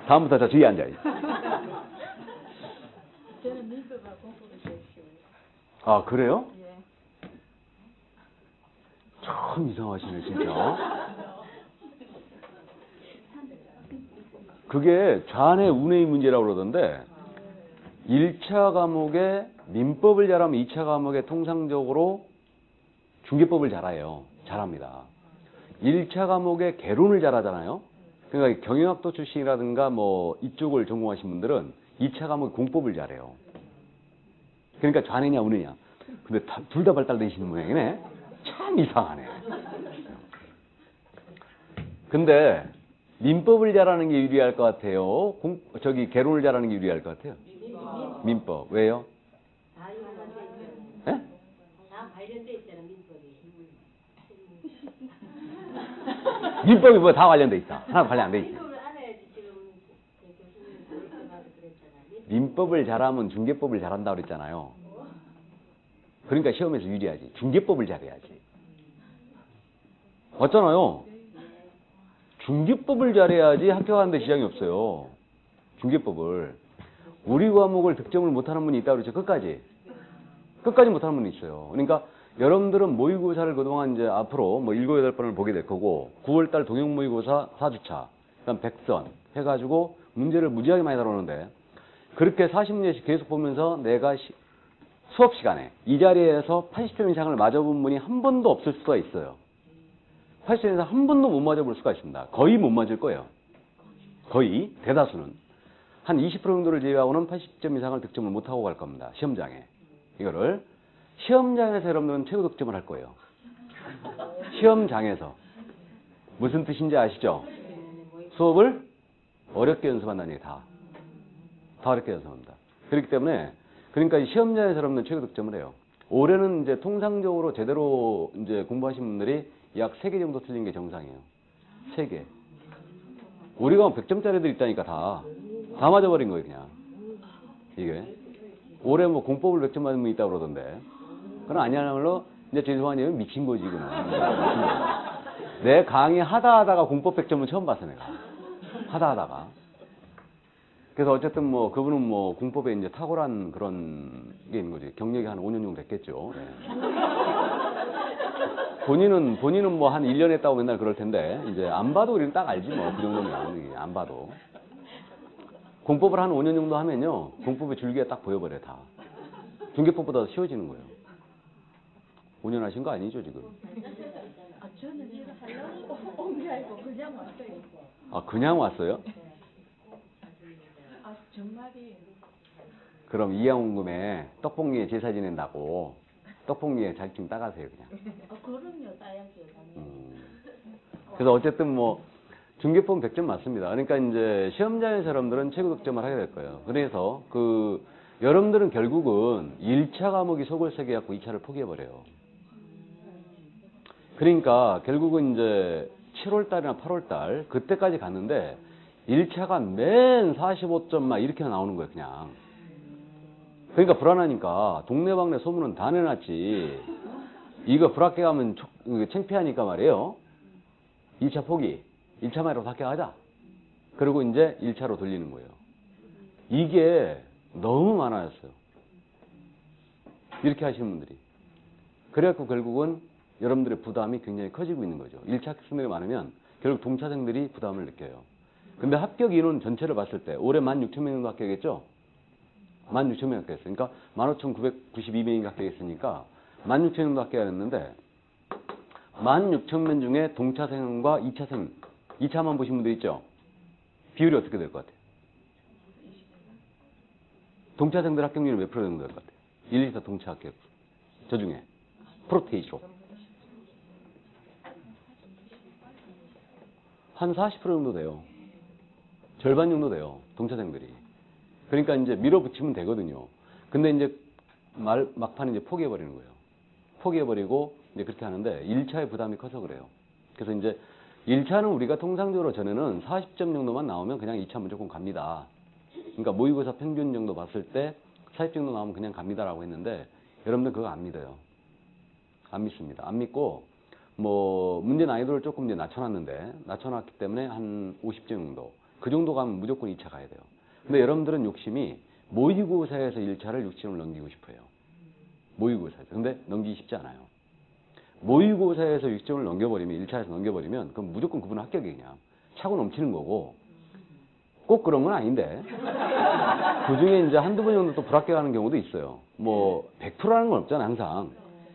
다음부터 저 뒤에 앉아요. 저는 민법과 공법이 제일 쉬워요. 아, 그래요? 예. 참 이상하시네, 진짜. 그게 좌뇌 우뇌의 문제라고 그러던데 1차 과목에 민법을 잘하면 2차 과목에 통상적으로 중개법을 잘해요. 잘합니다. 1차 과목에 개론을 잘하잖아요. 그러니까 경영학도 출신이라든가 뭐 이쪽을 전공하신 분들은 2차 과목 공법을 잘해요. 그러니까 좌느냐 우느냐. 근데 둘 다 발달되시는 모양이네. 참 이상하네. 근데 민법을 잘하는 게 유리할 것 같아요. 개론을 잘하는 게 유리할 것 같아요. 민법. 왜요? 다 관련돼 있잖아요. 예? 다 관련돼 있잖아 민법이. 민법이 뭐 다 관련돼 있어. 하나 관련 안 돼 있어. 민법을 알아야지 지금 교수님 가르쳐봐도 그랬잖아. 민법을 잘하면 중개법을 잘한다고 그랬잖아요. 그러니까 시험에서 유리하지. 중개법을 잘해야지. 맞잖아요. 중개법을 잘해야지 합격하는데 지장이 없어요. 중개법을. 우리 과목을 득점을 못하는 분이 있다고 그랬죠. 끝까지 못하는 분이 있어요. 그러니까 여러분들은 모의고사를 그동안 이제 앞으로 뭐 7, 8번을 보게 될 거고 9월달 동영 모의고사 4주차 그다음 100선 해가지고 문제를 무지하게 많이 다루는데 그렇게 40문제씩 계속 보면서 내가 수업 시간에 이 자리에서 80점 이상을 맞아본 분이 한 번도 없을 수가 있어요. 80점 이상 한 번도 못 맞아볼 수가 있습니다. 거의 못 맞을 거예요. 거의 대다수는. 한 20% 정도를 제외하고는 80점 이상을 득점을 못하고 갈 겁니다. 시험장에. 이거를 시험장에서 여러분들은 최고 득점을 할 거예요. 시험장에서. 무슨 뜻인지 아시죠? 수업을 어렵게 연습한다는 얘기 다 어렵게 연습합니다. 그렇기 때문에 그러니까 이 시험장에서 여러분들은 최고 득점을 해요. 올해는 이제 통상적으로 제대로 이제 공부하신 분들이 약 3개 정도 틀린 게 정상이에요. 3개. 우리가 100점짜리들 있다니까 다 맞아버린 거예요, 그냥. 이게. 올해 뭐 공법을 100점 맞은 분이 있다고 그러던데. 그건 아니야말로 이제 죄송하냐면 미친 거지, 그는. 내 강의 하다가 공법 100점은 처음 봤어, 내가. 하다가. 그래서 어쨌든 뭐 그분은 뭐 공법에 이제 탁월한 그런 게 있는 거지. 경력이 한 5년 정도 됐겠죠. 네. 본인은 뭐 한 1년 했다고 맨날 그럴 텐데 이제 안 봐도 우리는 딱 알지 뭐. 그 정도면 안 봐도. 공법을 한 5년 정도 하면요. 공법의 줄기가 딱 보여버려요, 다. 중개법보다 쉬워지는 거예요. 5년 하신 거 아니죠, 지금? 아, 저는 이거 하려고 온 게 아니고 그냥 왔어요. 아, 그냥 왔어요? 아, 정말이. 그럼 이양원금에 떡볶이에 제사 지낸다고 떡볶이에 자격증 따가세요, 그냥. 그럼요, 따야죠, 당연히. 그래서 어쨌든 뭐 중개법 100점 맞습니다. 그러니까 이제 시험장의 사람들은 최고 득점을 하게 될 거예요. 그래서 여러분들은 결국은 1차 과목이 속을 새겨 갖고 2차를 포기해 버려요. 그러니까 결국은 이제 7월 달이나 8월 달 그때까지 갔는데 1차가 맨 45점 막 이렇게 나오는 거예요, 그냥. 그러니까 불안하니까 동네방네 소문은 다 내놨지. 이거 불합격하면 창피하니까 말이에요. 2차 포기. 1차만이라도 합격하자. 그리고 이제 1차로 돌리는 거예요. 이게 너무 많아졌어요. 이렇게 하시는 분들이. 그래갖고 결국은 여러분들의 부담이 굉장히 커지고 있는 거죠. 1차 학생들이 많으면 결국 동차생들이 부담을 느껴요. 근데 합격 인원 전체를 봤을 때 올해 16,000명 정도 합격했죠? 16,000명 합격했어요. 그러니까 15,992명이 합격했으니까 16,000명 정도 합격했는데 16,000명 중에 동차생과 2차생 2차만 보신 분들 있죠? 비율이 어떻게 될 것 같아요? 동차생들 합격률이 몇 프로 정도 될 것 같아요? 1, 2차 동차 합격. 저 중에. 프로테이지로. 한 40% 정도 돼요. 절반 정도 돼요. 동차생들이. 그러니까 이제 밀어붙이면 되거든요. 근데 이제 막판에 이제 포기해버리는 거예요. 포기해버리고 이제 그렇게 하는데 1차의 부담이 커서 그래요. 그래서 이제 1차는 우리가 통상적으로 전에는 40점 정도만 나오면 그냥 2차 무조건 갑니다. 그러니까 모의고사 평균 정도 봤을 때 40점 정도 나오면 그냥 갑니다라고 했는데 여러분들 그거 안 믿어요. 안 믿습니다. 안 믿고 뭐 문제 난이도를 조금 이제 낮춰놨기 때문에 한 50점 정도. 그 정도 가면 무조건 2차 가야 돼요. 근데 여러분들은 욕심이 모의고사에서 1차를 60점을 넘기고 싶어요. 모의고사에서. 근데 넘기기 쉽지 않아요. 모의고사에서 60점을 넘겨버리면 1차에서 넘겨버리면 그럼 무조건 그분은 합격이 그냥 차고 넘치는 거고 꼭 그런 건 아닌데 그 중에 이제 한두 번 정도 또 불합격하는 경우도 있어요. 뭐 100%라는 건 없잖아 항상.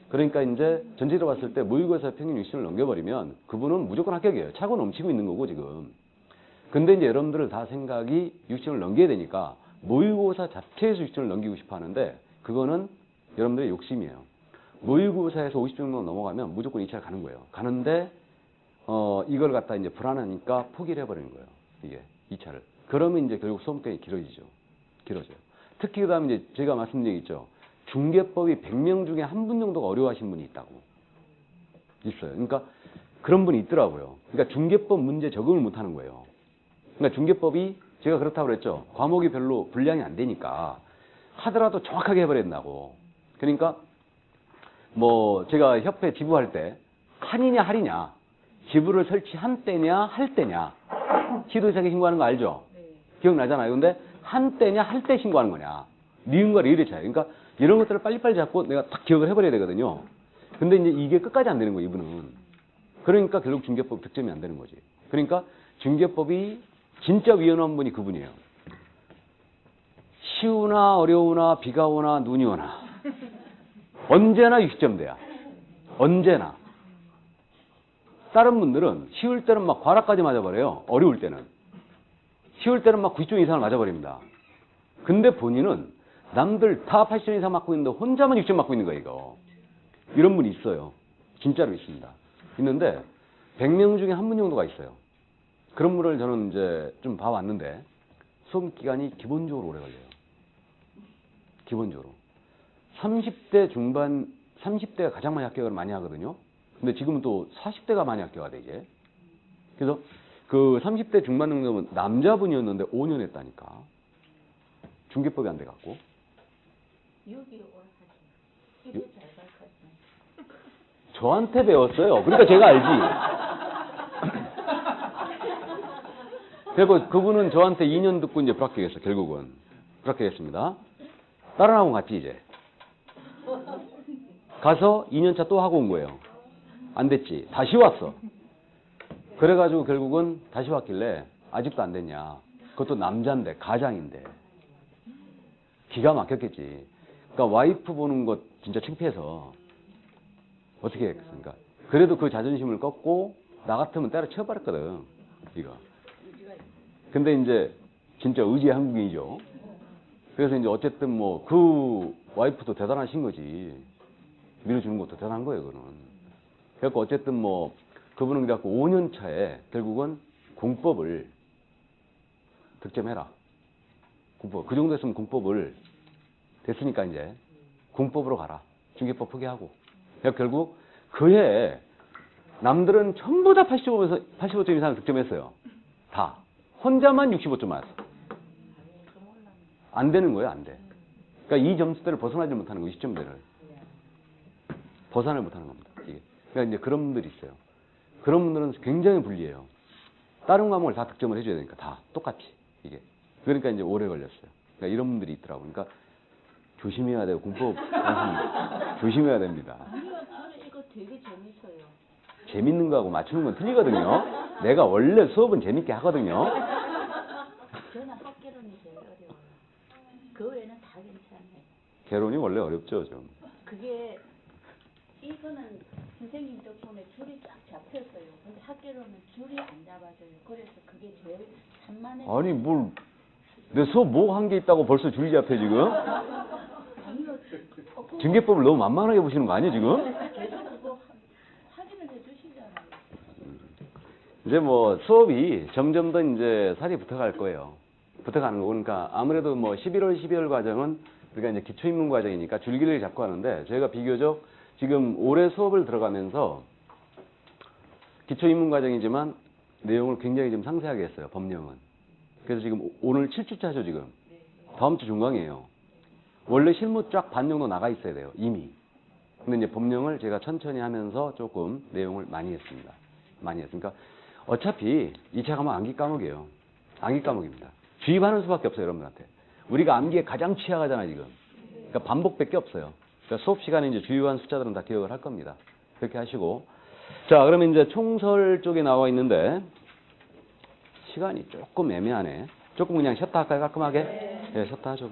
그러니까 이제 전체적으로 봤을 때 모의고사 평균 60점을 넘겨버리면 그분은 무조건 합격이에요. 차고 넘치고 있는 거고 지금. 근데 이제 여러분들 다 생각이 60점을 넘겨야 되니까 모의고사 자체에서 60점을 넘기고 싶어 하는데 그거는 여러분들의 욕심이에요. 모의고사에서 50점 정도 넘어가면 무조건 2차를 가는 거예요. 가는데 이걸 갖다 이제 불안하니까 포기를 해버리는 거예요. 이게 2차를. 그러면 이제 결국 수험 기간이 길어져요. 특히 그다음에 이제 제가 말씀드린 게 있죠. 중개법이 100명 중에 한 분 정도가 어려워하시는 분이 있다고. 있어요. 그러니까 그런 분이 있더라고요. 그러니까 중개법 문제 적응을 못 하는 거예요. 그러니까 중개법이 제가 그렇다고 그랬죠. 과목이 별로 분량이 안 되니까 하더라도 정확하게 해버려야 된다고. 그러니까 뭐 제가 협회 지부할 때 한이냐 할이냐 지부를 설치한 때냐 할 때냐 시도의사기 신고하는 거 알죠? 기억나잖아요. 근데 한 때냐 할 때 신고하는 거냐 미음과 리을의 차이. 그러니까 이런 것들을 빨리빨리 잡고 내가 딱 기억을 해버려야 되거든요. 근데 이제 이게 끝까지 안 되는 거예요, 이분은. 그러니까 결국 중개법 득점이 안 되는 거지. 그러니까 중개법이 진짜 위험한 분이 그분이에요. 쉬우나 어려우나 비가 오나 눈이 오나 언제나 60점대야. 언제나. 다른 분들은 쉬울 때는 막 과락까지 맞아버려요. 어려울 때는. 쉬울 때는 막 90점 이상을 맞아버립니다. 근데 본인은 남들 다 80점 이상 맞고 있는데 혼자만 60점 맞고 있는 거예요, 이거. 이런 분이 있어요. 진짜로 있습니다. 있는데 100명 중에 한 분 정도가 있어요. 그런 분을 저는 이제 좀 봐왔는데 수험 기간이 기본적으로 오래 걸려요. 기본적으로. 30대 중반, 30대가 가장 많이 합격을 많이 하거든요. 근데 지금은 또 40대가 많이 합격가 되게. 그래서 그 30대 중반 정도면 남자분이었는데 5년 했다니까. 중개법이 안 돼갖고. 6.25 하지. 이게 잘 가르쳤어. 저한테 배웠어요. 그러니까 제가 알지. 그리고 그분은 저한테 2년 듣고 이제 불합격했어, 결국은. 불합격했습니다. 다른 학원 갔지, 이제. 가서 2년차 또 하고 온 거예요. 안 됐지. 다시 왔어. 그래가지고 결국은 다시 왔길래 아직도 안 됐냐. 그것도 남자인데, 가장인데. 기가 막혔겠지. 그러니까 와이프 보는 것 진짜 창피해서 어떻게 했겠습니까? 그래도 그 자존심을 꺾고 나 같으면 때려쳐버렸거든, 이거. 근데 이제 진짜 의지의 한국인이죠. 그래서 이제 어쨌든 뭐 그 와이프도 대단하신 거지. 밀어주는 것도 대단한 거예요, 그거는. 그래갖고 어쨌든 뭐 그분은 그래갖고 5년 차에 결국은 공법을 득점해라. 공법. 그 정도 했으면 공법을 됐으니까 이제 공법으로 가라. 중개법 포기하고. 그러니까 결국 그 해에 남들은 전부 다 85점 이상을 득점했어요. 다. 혼자만 65점 맞았어. 안 되는 거예요, 안 돼. 그러니까 이 점수대를 벗어나지 못하는 거예요, 20점대를. 벗어나지 못하는 겁니다. 이게. 그러니까 이제 그런 분들이 있어요. 그런 분들은 굉장히 불리해요. 다른 과목을 다 득점을 해줘야 되니까, 다. 똑같이. 이게. 그러니까 이제 오래 걸렸어요. 그러니까 이런 분들이 있더라고요. 그러니까 조심해야 돼요. 공법. 조심해야 됩니다. 이거 되게 재밌어요. 재밌는 거하고 맞추는 건 틀리거든요. 내가 원래 수업은 재밌게 하거든요. 저는 학개론이 제일 어려워요. 그 외에는 다 괜찮아요. 개론이 원래 어렵죠, 좀. 그게 이거는 선생님 덕분에 줄이 쫙 잡혔어요. 근데 학개론은 줄이 안 잡아져요. 그래서 그게 제일 산만해요. 아니, 뭘, 내 수업 뭐 한 게 있다고 벌써 줄이 잡혀, 지금? 아니요. 중개법을 너무 만만하게 보시는 거 아니에요, 지금? 계속 그거 확인을 해주시잖아요. 이제 뭐 수업이 점점 더 이제 살이 붙어갈 거예요. 붙어가는 거. 그러니까 아무래도 뭐 11월, 12월 과정은 우리가 이제 기초입문 과정이니까 줄기를 잡고 하는데 저희가 비교적 지금 올해 수업을 들어가면서 기초입문 과정이지만 내용을 굉장히 좀 상세하게 했어요, 법령은. 그래서 지금 오늘 7주차죠, 지금. 다음 주 중강이에요. 원래 실무 쫙 반 정도 나가 있어야 돼요, 이미. 근데 이제 법령을 제가 천천히 하면서 조금 내용을 많이 했습니다. 많이 했으니까 어차피 2차 과목 암기 과목이에요. 암기 과목입니다. 주입하는 수밖에 없어요, 여러분들한테. 우리가 암기에 가장 취약하잖아요, 지금. 그러니까 반복밖에 없어요. 그러니까 수업 시간에 이제 주요한 숫자들은 다 기억을 할 겁니다. 그렇게 하시고. 자, 그러면 이제 총설 쪽에 나와 있는데, 시간이 조금 애매하네. 조금 그냥 쉬었다 할까요, 깔끔하게? 네, 쉬었다 하죠.